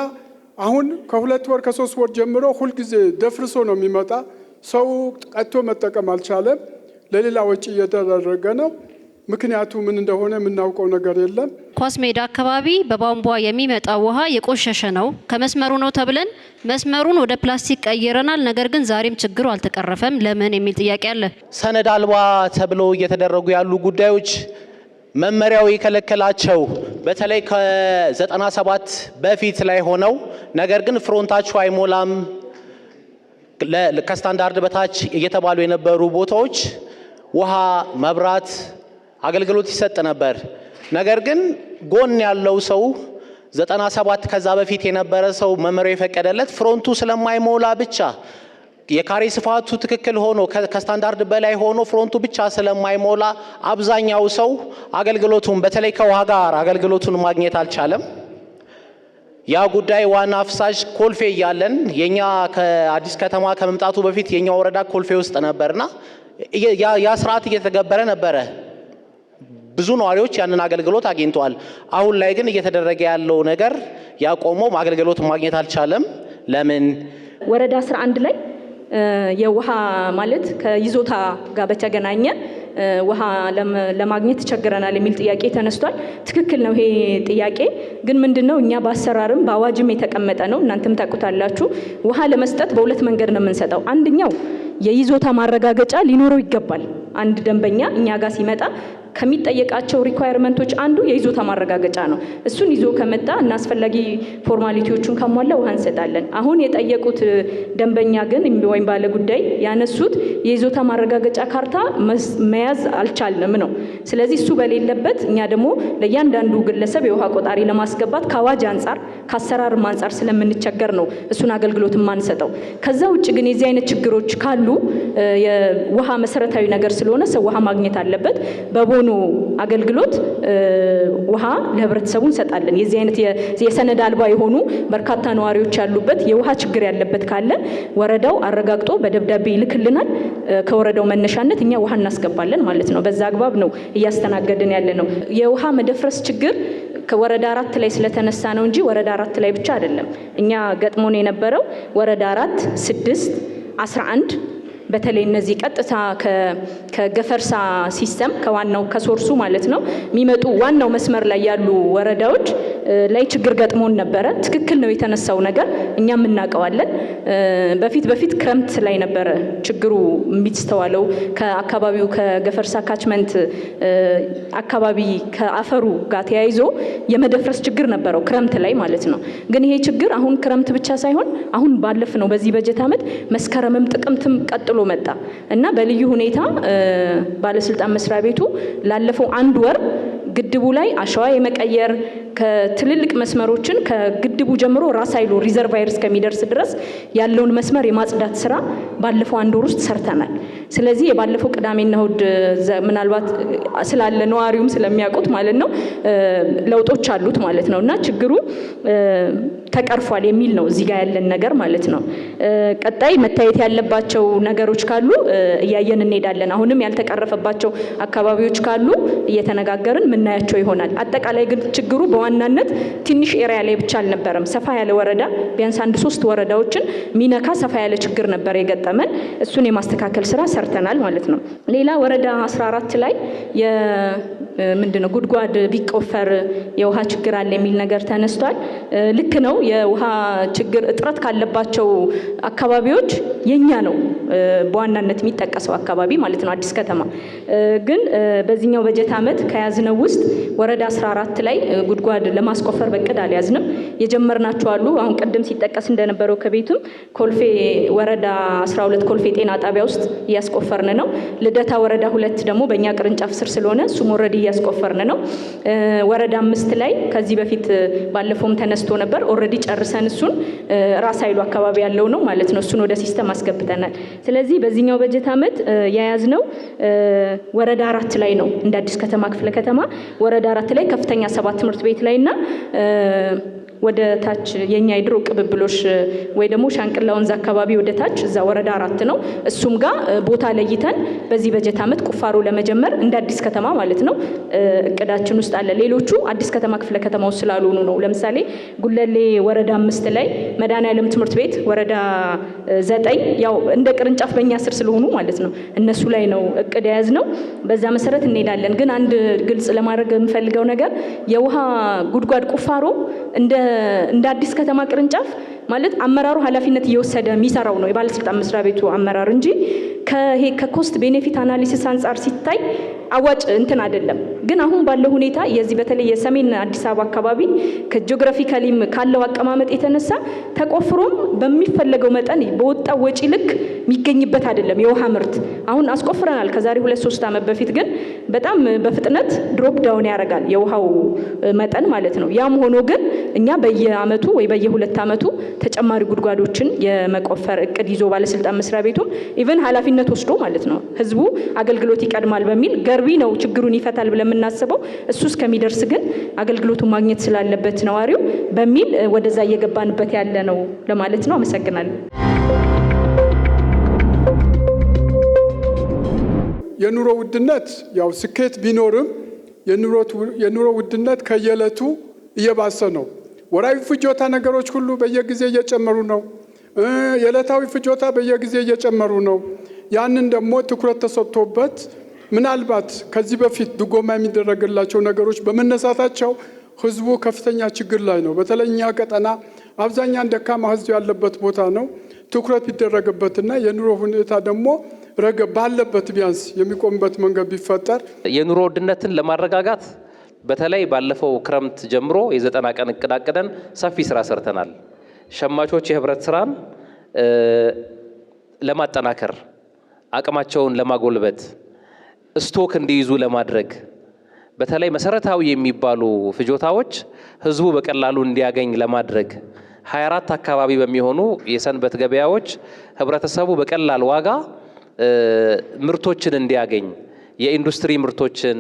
አሁን ከ2 ወር ከ3 ወር ጀምሮ ሁልጊዜ ደፍርሶ ነው የሚመጣ። ሰው ቀጥቶ መጠቀም አልቻለም። ለሌላ ወጪ እየተደረገ ነው። ምክንያቱ ምን እንደሆነ የምናውቀው ነገር የለም። ኳስ ሜዳ አካባቢ በቧንቧ የሚመጣው ውሃ የቆሸሸ ነው፣ ከመስመሩ ነው ተብለን መስመሩን ወደ ፕላስቲክ ቀይረናል። ነገር ግን ዛሬም ችግሩ አልተቀረፈም። ለምን የሚል ጥያቄ አለ። ሰነድ አልባ ተብሎ እየተደረጉ ያሉ ጉዳዮች መመሪያው የከለከላቸው በተለይ ከ97 በፊት ላይ ሆነው ነገር ግን ፍሮንታቸው አይሞላም፣ ከስታንዳርድ በታች እየተባሉ የነበሩ ቦታዎች ውሃ፣ መብራት አገልግሎት ይሰጥ ነበር። ነገር ግን ጎን ያለው ሰው 97 ከዛ በፊት የነበረ ሰው መመሪያው የፈቀደለት ፍሮንቱ ስለማይሞላ ብቻ የካሬ ስፋቱ ትክክል ሆኖ ከስታንዳርድ በላይ ሆኖ ፍሮንቱ ብቻ ስለማይሞላ አብዛኛው ሰው አገልግሎቱን በተለይ ከውሃ ጋር አገልግሎቱን ማግኘት አልቻለም። ያ ጉዳይ ዋና አፍሳሽ ኮልፌ እያለን የኛ ከአዲስ ከተማ ከመምጣቱ በፊት የኛ ወረዳ ኮልፌ ውስጥ ነበርና ያ ስርዓት እየተገበረ ነበረ። ብዙ ነዋሪዎች ያንን አገልግሎት አግኝተዋል። አሁን ላይ ግን እየተደረገ ያለው ነገር ያቆመው አገልግሎት ማግኘት አልቻለም። ለምን? ወረዳ 11 ላይ የውሃ ማለት ከይዞታ ጋር በተገናኘ ውሃ ለማግኘት ተቸግረናል የሚል ጥያቄ ተነስቷል። ትክክል ነው ይሄ ጥያቄ። ግን ምንድነው እኛ በአሰራርም በአዋጅም የተቀመጠ ነው፣ እናንተም ታውቁታላችሁ። ውሃ ለመስጠት በሁለት መንገድ ነው የምንሰጠው። አንደኛው የይዞታ ማረጋገጫ ሊኖረው ይገባል። አንድ ደንበኛ እኛ ጋር ሲመጣ ከሚጠየቃቸው ሪኳየርመንቶች አንዱ የይዞታ ማረጋገጫ ነው። እሱን ይዞ ከመጣ እና አስፈላጊ ፎርማሊቲዎቹን ካሟላ ውሃ እንሰጣለን። አሁን የጠየቁት ደንበኛ ግን ወይም ባለ ጉዳይ ያነሱት የይዞታ ማረጋገጫ ካርታ መያዝ አልቻልንም ነው። ስለዚህ እሱ በሌለበት እኛ ደግሞ ለእያንዳንዱ ግለሰብ የውሃ ቆጣሪ ለማስገባት ከአዋጅ አንጻር ከአሰራርም አንጻር ስለምንቸገር ነው እሱን አገልግሎት የማንሰጠው። ከዛ ውጭ ግን የዚህ አይነት ችግሮች ካሉ የውሃ መሰረታዊ ነገር ስለሆነ ሰው ውሃ ማግኘት አለበት። በቦኖ አገልግሎት ውሃ ለህብረተሰቡ እንሰጣለን። የዚህ አይነት የሰነድ አልባ የሆኑ በርካታ ነዋሪዎች ያሉበት የውሃ ችግር ያለበት ካለ ወረዳው አረጋግጦ በደብዳቤ ይልክልናል። ከወረዳው መነሻነት እኛ ውሃ እናስገባለን ማለት ነው። በዛ አግባብ ነው እያስተናገድን ያለ ነው። የውሃ መደፍረስ ችግር ከወረዳ 4 ላይ ስለተነሳ ነው እንጂ ወረዳ 4 ላይ ብቻ አይደለም። እኛ ገጥሞን የነበረው ወረዳ 4፣ 6፣ 11 በተለይ እነዚህ ቀጥታ ከገፈርሳ ሲስተም ከዋናው ከሶርሱ ማለት ነው የሚመጡ ዋናው መስመር ላይ ያሉ ወረዳዎች ላይ ችግር ገጥሞን ነበረ። ትክክል ነው የተነሳው ነገር እኛም እናውቀዋለን። በፊት ክረምት ላይ ነበረ ችግሩ የሚስተዋለው ከአካባቢው ከገፈርሳ ካችመንት አካባቢ ከአፈሩ ጋር ተያይዞ የመደፍረስ ችግር ነበረው ክረምት ላይ ማለት ነው። ግን ይሄ ችግር አሁን ክረምት ብቻ ሳይሆን አሁን ባለፍ ነው በዚህ በጀት ዓመት መስከረምም ጥቅምትም ቀጥሎ መጣ እና በልዩ ሁኔታ ባለስልጣን መስሪያ ቤቱ ላለፈው 1 ወር ግድቡ ላይ አሸዋ የመቀየር ከትልልቅ መስመሮችን ከግድቡ ጀምሮ ራስ አይሎ ሪዘርቫየር እስከሚደርስ ድረስ ያለውን መስመር የማጽዳት ስራ ባለፈው 1 ወር ውስጥ ሰርተናል። ስለዚህ የባለፈው ቅዳሜና እሁድ ምናልባት ስላለ ነዋሪውም ስለሚያውቁት ማለት ነው ለውጦች አሉት ማለት ነው እና ችግሩ ተቀርፏል የሚል ነው እዚህ ጋር ያለን ነገር ማለት ነው። ቀጣይ መታየት ያለባቸው ነገሮች ካሉ እያየን እንሄዳለን። አሁንም ያልተቀረፈባቸው አካባቢዎች ካሉ እየተነጋገርን ምናያቸው ይሆናል። አጠቃላይ ግን ችግሩ በዋናነት ትንሽ ኤሪያ ላይ ብቻ አልነበረም። ሰፋ ያለ ወረዳ ቢያንስ 1-3 ወረዳዎችን ሚነካ ሰፋ ያለ ችግር ነበር የገጠመን። እሱን የማስተካከል ስራ ሰርተናል ማለት ነው። ሌላ ወረዳ 14 ላይ ምንድነው ጉድጓድ ቢቆፈር የውሃ ችግር አለ የሚል ነገር ተነስቷል። ልክ ነው። የውሃ ችግር እጥረት ካለባቸው አካባቢዎች የኛ ነው በዋናነት የሚጠቀሰው አካባቢ ማለት ነው አዲስ ከተማ። ግን በዚህኛው በጀት ዓመት ከያዝነው ውስጥ ወረዳ 14 ላይ ጉድጓድ ለማስቆፈር በቅድ አልያዝንም። የጀመርናቸው አሉ። አሁን ቀደም ሲጠቀስ እንደነበረው ከቤቱም ኮልፌ ወረዳ 12 ኮልፌ ጤና ጣቢያ ውስጥ እያስቆፈርን ነው። ልደታ ወረዳ 2 ደግሞ በእኛ ቅርንጫፍ ስር ስለሆነ እሱም ኦልሬዲ እያስቆፈርን ነው። ወረዳ 5 ላይ ከዚህ በፊት ባለፈውም ተነስቶ ነበር። ኦልሬዲ ጨርሰን እሱን ራስ አይሉ አካባቢ ያለው ነው ማለት ነው። እሱን ወደ ሲስተም አስገብተናል። ስለዚህ በዚህኛው በጀት ዓመት የያዝነው ወረዳ 4 ላይ ነው እንደ አዲስ ከተማ ክፍለ ከተማ ወረዳ 4 ላይ ከፍተኛ 7 ትምህርት ቤት ላይና ወደ ታች የኛ የድሮ ቅብብሎሽ ወይ ደግሞ ሻንቅላ ወንዝ አካባቢ ወደ ታች እዛ ወረዳ 4 ነው። እሱም ጋር ቦታ ለይተን በዚህ በጀት ዓመት ቁፋሮ ለመጀመር እንደ አዲስ ከተማ ማለት ነው እቅዳችን ውስጥ አለ። ሌሎቹ አዲስ ከተማ ክፍለ ከተማ ውስጥ ስላልሆኑ ነው። ለምሳሌ ጉለሌ ወረዳ 5 ላይ መድኃኔዓለም ትምህርት ቤት ወረዳ 9 ያው እንደ ቅርንጫፍ በእኛ ስር ስለሆኑ ማለት ነው እነሱ ላይ ነው እቅድ የያዝነው። በዛ መሰረት እንሄዳለን። ግን አንድ ግልጽ ለማድረግ የምፈልገው ነገር የውሃ ጉድጓድ ቁፋሮ እንደ እንደ አዲስ ከተማ ቅርንጫፍ ማለት አመራሩ ኃላፊነት እየወሰደ የሚሰራው ነው የባለስልጣን መስሪያ ቤቱ አመራር እንጂ ከኮስት ቤኔፊት አናሊሲስ አንጻር ሲታይ አዋጭ እንትን አይደለም። ግን አሁን ባለው ሁኔታ የዚህ በተለይ የሰሜን አዲስ አበባ አካባቢ ከጂኦግራፊካሊም ካለው አቀማመጥ የተነሳ ተቆፍሮም በሚፈለገው መጠን በወጣው ወጪ ልክ የሚገኝበት አይደለም የውሃ ምርት። አሁን አስቆፍረናል ከዛሬ 2-3 ዓመት በፊት ግን በጣም በፍጥነት ድሮፕ ዳውን ያደርጋል የውሃው መጠን ማለት ነው። ያም ሆኖ ግን እኛ በየአመቱ ወይ በየ2 ዓመቱ ተጨማሪ ጉድጓዶችን የመቆፈር እቅድ ይዞ ባለስልጣን መስሪያ ቤቱም ኢቭን ኃላፊነት ወስዶ ማለት ነው ህዝቡ አገልግሎት ይቀድማል በሚል ገርቢ ነው ችግሩን ይፈታል ብለን የምናስበው እሱ እስከሚደርስ ግን አገልግሎቱን ማግኘት ስላለበት ነዋሪው በሚል ወደዛ እየገባንበት ያለ ነው ለማለት ነው። አመሰግናለሁ። የኑሮ ውድነት ያው ስኬት ቢኖርም የኑሮ ውድነት ከየዕለቱ እየባሰ ነው። ወራዊ ፍጆታ ነገሮች ሁሉ በየጊዜ እየጨመሩ ነው። የዕለታዊ ፍጆታ በየጊዜ እየጨመሩ ነው። ያንን ደግሞ ትኩረት ተሰጥቶበት ምናልባት ከዚህ በፊት ድጎማ የሚደረግላቸው ነገሮች በመነሳታቸው ህዝቡ ከፍተኛ ችግር ላይ ነው። በተለይ እኛ ቀጠና አብዛኛው ደካማ ህዝብ ያለበት ቦታ ነው። ትኩረት ቢደረግበትና የኑሮ ሁኔታ ደግሞ ረገብ ባለበት ቢያንስ የሚቆምበት መንገድ ቢፈጠር የኑሮ ውድነትን ለማረጋጋት በተለይ ባለፈው ክረምት ጀምሮ የ90 ቀን እቅድ አቅደን ሰፊ ስራ ሰርተናል። ሸማቾች የህብረት ስራን ለማጠናከር አቅማቸውን ለማጎልበት ስቶክ እንዲይዙ ለማድረግ በተለይ መሰረታዊ የሚባሉ ፍጆታዎች ህዝቡ በቀላሉ እንዲያገኝ ለማድረግ 24 አካባቢ በሚሆኑ የሰንበት ገበያዎች ህብረተሰቡ በቀላል ዋጋ ምርቶችን እንዲያገኝ የኢንዱስትሪ ምርቶችን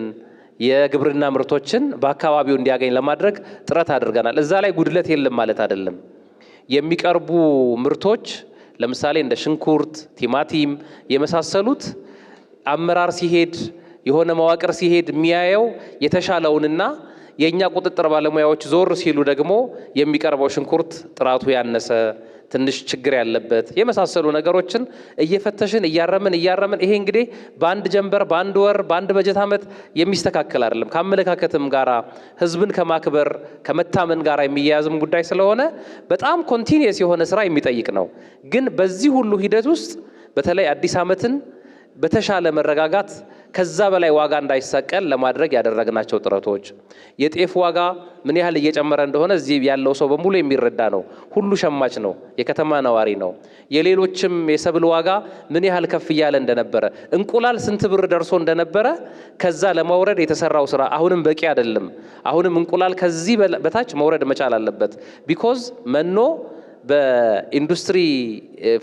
የግብርና ምርቶችን በአካባቢው እንዲያገኝ ለማድረግ ጥረት አድርገናል። እዛ ላይ ጉድለት የለም ማለት አይደለም። የሚቀርቡ ምርቶች ለምሳሌ እንደ ሽንኩርት፣ ቲማቲም የመሳሰሉት አመራር ሲሄድ የሆነ መዋቅር ሲሄድ የሚያየው የተሻለውንና የኛ ቁጥጥር ባለሙያዎች ዞር ሲሉ ደግሞ የሚቀርበው ሽንኩርት ጥራቱ ያነሰ ትንሽ ችግር ያለበት የመሳሰሉ ነገሮችን እየፈተሽን እያረምን ይሄ እንግዲህ በአንድ ጀንበር በአንድ ወር በአንድ በጀት ዓመት የሚስተካከል አይደለም። ከአመለካከትም ጋራ ህዝብን ከማክበር ከመታመን ጋራ የሚያያዝም ጉዳይ ስለሆነ በጣም ኮንቲኒየስ የሆነ ስራ የሚጠይቅ ነው። ግን በዚህ ሁሉ ሂደት ውስጥ በተለይ አዲስ ዓመትን በተሻለ መረጋጋት ከዛ በላይ ዋጋ እንዳይሰቀል ለማድረግ ያደረግናቸው ጥረቶች የጤፍ ዋጋ ምን ያህል እየጨመረ እንደሆነ እዚህ ያለው ሰው በሙሉ የሚረዳ ነው። ሁሉ ሸማች ነው፣ የከተማ ነዋሪ ነው። የሌሎችም የሰብል ዋጋ ምን ያህል ከፍ እያለ እንደነበረ እንቁላል ስንት ብር ደርሶ እንደነበረ ከዛ ለማውረድ የተሰራው ስራ አሁንም በቂ አይደለም። አሁንም እንቁላል ከዚህ በታች መውረድ መቻል አለበት። ቢኮዝ መኖ በኢንዱስትሪ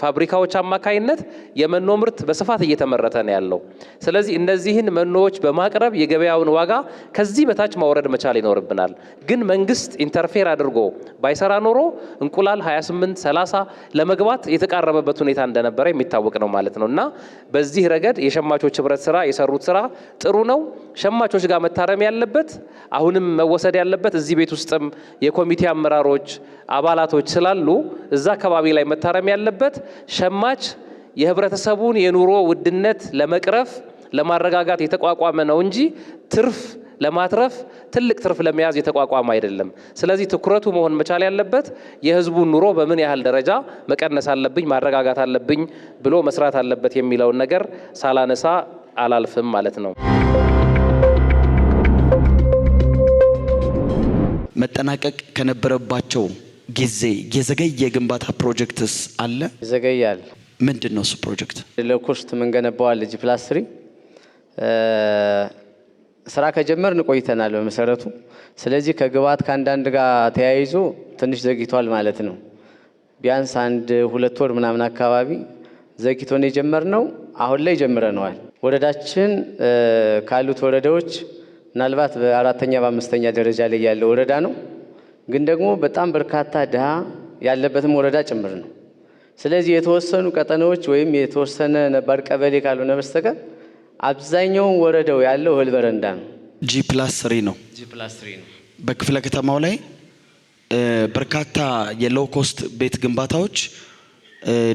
ፋብሪካዎች አማካይነት የመኖ ምርት በስፋት እየተመረተ ነው ያለው። ስለዚህ እነዚህን መኖዎች በማቅረብ የገበያውን ዋጋ ከዚህ በታች ማውረድ መቻል ይኖርብናል። ግን መንግስት ኢንተርፌር አድርጎ ባይሰራ ኖሮ እንቁላል 28-30 ለመግባት የተቃረበበት ሁኔታ እንደነበረ የሚታወቅ ነው ማለት ነው። እና በዚህ ረገድ የሸማቾች ህብረት ስራ የሰሩት ስራ ጥሩ ነው። ሸማቾች ጋር መታረም ያለበት አሁንም መወሰድ ያለበት እዚህ ቤት ውስጥም የኮሚቴ አመራሮች አባላቶች ስላሉ እዛ አካባቢ ላይ መታረም ያለበት ሸማች የህብረተሰቡን የኑሮ ውድነት ለመቅረፍ ለማረጋጋት የተቋቋመ ነው እንጂ ትርፍ ለማትረፍ ትልቅ ትርፍ ለመያዝ የተቋቋመ አይደለም። ስለዚህ ትኩረቱ መሆን መቻል ያለበት የህዝቡን ኑሮ በምን ያህል ደረጃ መቀነስ አለብኝ ማረጋጋት አለብኝ ብሎ መስራት አለበት የሚለውን ነገር ሳላነሳ አላልፍም ማለት ነው። መጠናቀቅ ከነበረባቸው ጊዜ የዘገየ የግንባታ ፕሮጀክትስ አለ? ይዘገያል። ምንድን ነው እሱ ፕሮጀክት? ለኮስት መንገነባዋል G+3 ስራ ከጀመርን ቆይተናል በመሰረቱ። ስለዚህ ከግብአት ከአንዳንድ ጋር ተያይዞ ትንሽ ዘግይቷል ማለት ነው። ቢያንስ 1-2 ወር ምናምን አካባቢ ዘግይቶን የጀመርነው አሁን ላይ ጀምረነዋል። ወረዳችን ካሉት ወረዳዎች ምናልባት በ4ኛ በ5ኛ ደረጃ ላይ ያለው ወረዳ ነው። ግን ደግሞ በጣም በርካታ ድሃ ያለበትም ወረዳ ጭምር ነው። ስለዚህ የተወሰኑ ቀጠናዎች ወይም የተወሰነ ነባር ቀበሌ ካልሆነ በስተቀር አብዛኛው ወረዳው ያለው እህል በረንዳ ነው። G+3 ነው። G+3 ነው። በክፍለ ከተማው ላይ በርካታ የሎው ኮስት ቤት ግንባታዎች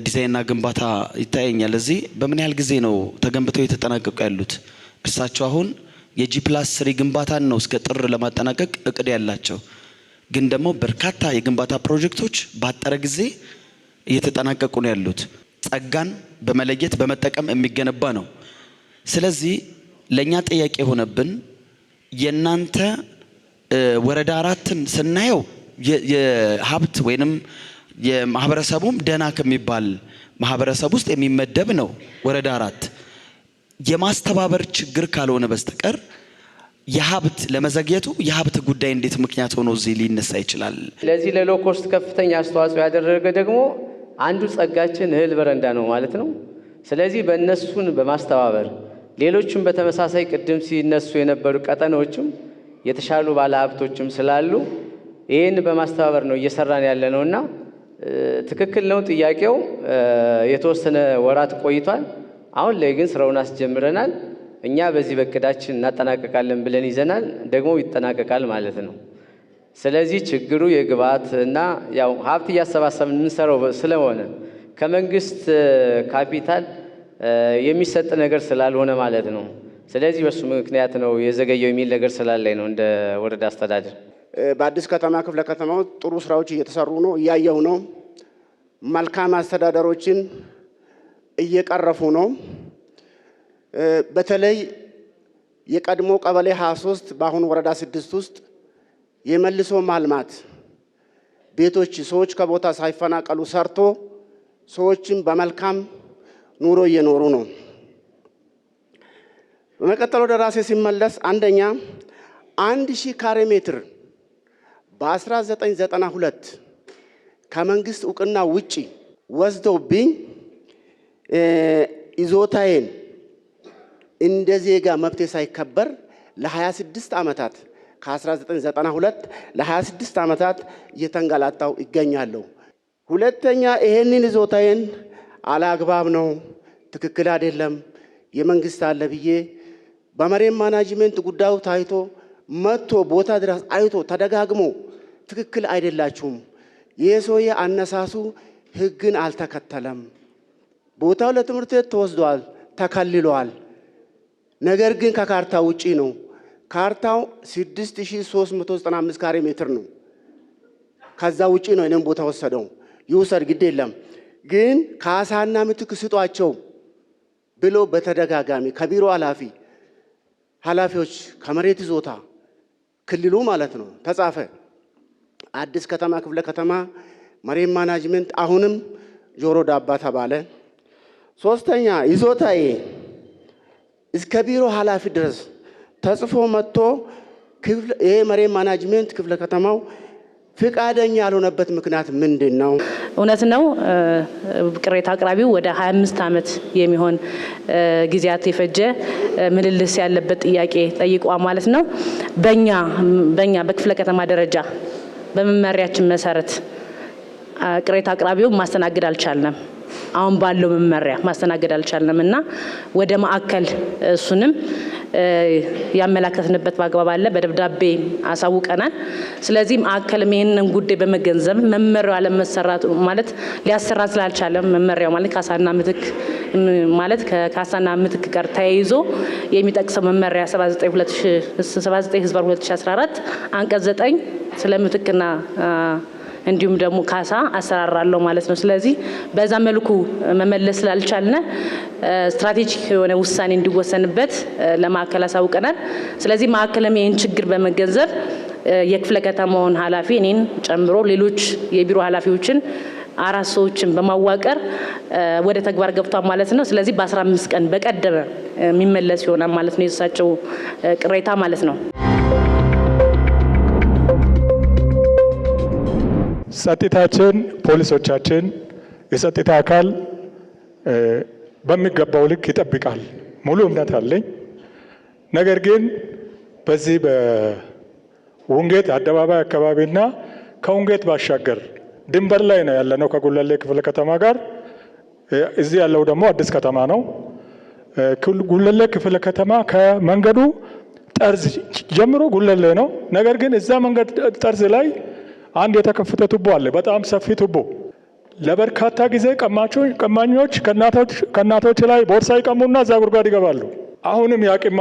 ዲዛይንና ግንባታ ይታየኛል። እዚህ በምን ያህል ጊዜ ነው ተገንብተው የተጠናቀቁ ያሉት? እርሳቸው አሁን የG+3 ግንባታን ነው እስከ ጥር ለማጠናቀቅ እቅድ ያላቸው። ግን ደግሞ በርካታ የግንባታ ፕሮጀክቶች ባጠረ ጊዜ እየተጠናቀቁ ነው ያሉት። ጸጋን በመለየት በመጠቀም የሚገነባ ነው። ስለዚህ ለኛ ጥያቄ የሆነብን የናንተ ወረዳ 4ን ስናየው የሀብት ወይንም የማህበረሰቡም ደና ከሚባል ማህበረሰብ ውስጥ የሚመደብ ነው። ወረዳ 4 የማስተባበር ችግር ካልሆነ በስተቀር የሀብት ለመዘግየቱ የሀብት ጉዳይ እንዴት ምክንያት ሆኖ እዚህ ሊነሳ ይችላል? ለዚህ ለሎ ኮስት ከፍተኛ አስተዋጽኦ ያደረገ ደግሞ አንዱ ጸጋችን እህል በረንዳ ነው ማለት ነው። ስለዚህ በእነሱን በማስተባበር ሌሎችም በተመሳሳይ ቅድም ሲነሱ የነበሩ ቀጠናዎችም የተሻሉ ባለሀብቶችም ስላሉ ይህን በማስተባበር ነው እየሰራን ያለ ነውና ትክክል ነው ጥያቄው። የተወሰነ ወራት ቆይቷል። አሁን ላይ ግን ስራውን አስጀምረናል። እኛ በዚህ በእቅዳችን እናጠናቀቃለን ብለን ይዘናል። ደግሞ ይጠናቀቃል ማለት ነው። ስለዚህ ችግሩ የግብዓት እና ያው ሀብት እያሰባሰብን የምንሰራው ስለሆነ ከመንግስት ካፒታል የሚሰጥ ነገር ስላልሆነ ማለት ነው። ስለዚህ በሱ ምክንያት ነው የዘገየው የሚል ነገር ስላለኝ ነው እንደ ወረዳ አስተዳደር። በአዲስ ከተማ ክፍለ ከተማው ጥሩ ስራዎች እየተሰሩ ነው፣ እያየሁ ነው። መልካም አስተዳደሮችን እየቀረፉ ነው። በተለይ የቀድሞ ቀበሌ 23 በአሁኑ ወረዳ 6 ውስጥ የመልሶ ማልማት ቤቶች ሰዎች ከቦታ ሳይፈናቀሉ ሰርቶ ሰዎችን በመልካም ኑሮ እየኖሩ ነው። በመቀጠል ወደ ራሴ ሲመለስ አንደኛ 1000 ካሬ ሜትር በ1992 ከመንግስት እውቅና ውጪ ወስደውብኝ ይዞታዬን እንደ ዜጋ መብቴ ሳይከበር ለ26 ዓመታት ከ1992 ለ26 ዓመታት እየተንገላታው ይገኛለሁ። ሁለተኛ ይሄንን ይዞታዬን አላግባብ ነው፣ ትክክል አይደለም፣ የመንግስት አለ ብዬ በመሬት ማናጅመንት ጉዳዩ ታይቶ መጥቶ ቦታ ድረስ አይቶ ተደጋግሞ ትክክል አይደላችሁም፣ ይህ ሰውዬ አነሳሱ ህግን አልተከተለም፣ ቦታው ለትምህርት ቤት ተወስዷል፣ ተከልሏል፣ ነገር ግን ከካርታ ውጪ ነው። ካርታው 6395 ካሬ ሜትር ነው። ከዛ ውጪ ነው እኔም ቦታ ወሰደው። ይውሰድ ግድ የለም ግን ካሳና ምትክ ስጧቸው ብሎ በተደጋጋሚ ከቢሮ ኃላፊዎች ከመሬት ይዞታ ክልሉ ማለት ነው ተጻፈ። አዲስ ከተማ ክፍለ ከተማ መሬት ማናጅመንት አሁንም ጆሮ ዳባ ተባለ። ሶስተኛ ይዞታዬ እስከ ቢሮ ኃላፊ ድረስ ተጽፎ መጥቶ ይሄ መሬት ማናጅመንት ክፍለ ከተማው ፍቃደኛ ያልሆነበት ምክንያት ምንድን ነው? እውነት ነው። ቅሬታ አቅራቢው ወደ 25 ዓመት የሚሆን ጊዜያት የፈጀ ምልልስ ያለበት ጥያቄ ጠይቋል ማለት ነው። በእኛ በክፍለ ከተማ ደረጃ በመመሪያችን መሰረት ቅሬታ አቅራቢው ማስተናገድ አልቻልንም። አሁን ባለው መመሪያ ማስተናገድ አልቻልንም እና ወደ ማዕከል እሱንም ያመላከትንበት በአግባብ አለ። በደብዳቤ አሳውቀናል። ስለዚህ ማዕከልም ይህንን ጉዳይ በመገንዘብ መመሪያው አለመሰራት ማለት ሊያሰራ ስላልቻለ መመሪያው ማለት ካሳና ምትክ ማለት ከካሳና ምትክ ጋር ተያይዞ የሚጠቅሰው መመሪያ 79/2014 አንቀጽ 9 ስለ ምትክና እንዲሁም ደግሞ ካሳ አሰራራለሁ ማለት ነው። ስለዚህ በዛ መልኩ መመለስ ስላልቻልነ ስትራቴጂክ የሆነ ውሳኔ እንዲወሰንበት ለማዕከል አሳውቀናል። ስለዚህ ማዕከልም ይህን ችግር በመገንዘብ የክፍለ ከተማውን ኃላፊ እኔን ጨምሮ ሌሎች የቢሮ ኃላፊዎችን 4 ሰዎችን በማዋቀር ወደ ተግባር ገብቷል ማለት ነው። ስለዚህ በ15 ቀን በቀደመ የሚመለስ ይሆናል ማለት ነው የእሳቸው ቅሬታ ማለት ነው። ጸጥታችን፣ ፖሊሶቻችን፣ የጸጥታ አካል በሚገባው ልክ ይጠብቃል፣ ሙሉ እምነት አለኝ። ነገር ግን በዚህ በውንጌት አደባባይ አካባቢና ከውንጌት ባሻገር ድንበር ላይ ነው ያለነው ከጉለሌ ክፍለ ከተማ ጋር። እዚህ ያለው ደግሞ አዲስ ከተማ ነው። ጉለሌ ክፍለ ከተማ ከመንገዱ ጠርዝ ጀምሮ ጉለሌ ነው። ነገር ግን እዛ መንገድ ጠርዝ ላይ አንድ የተከፈተ ቱቦ አለ፣ በጣም ሰፊ ቱቦ። ለበርካታ ጊዜ ቀማኞች ከእናቶች ላይ ቦርሳ ይቀሙና እዛ ጉድጓድ ይገባሉ። አሁንም ያቅማ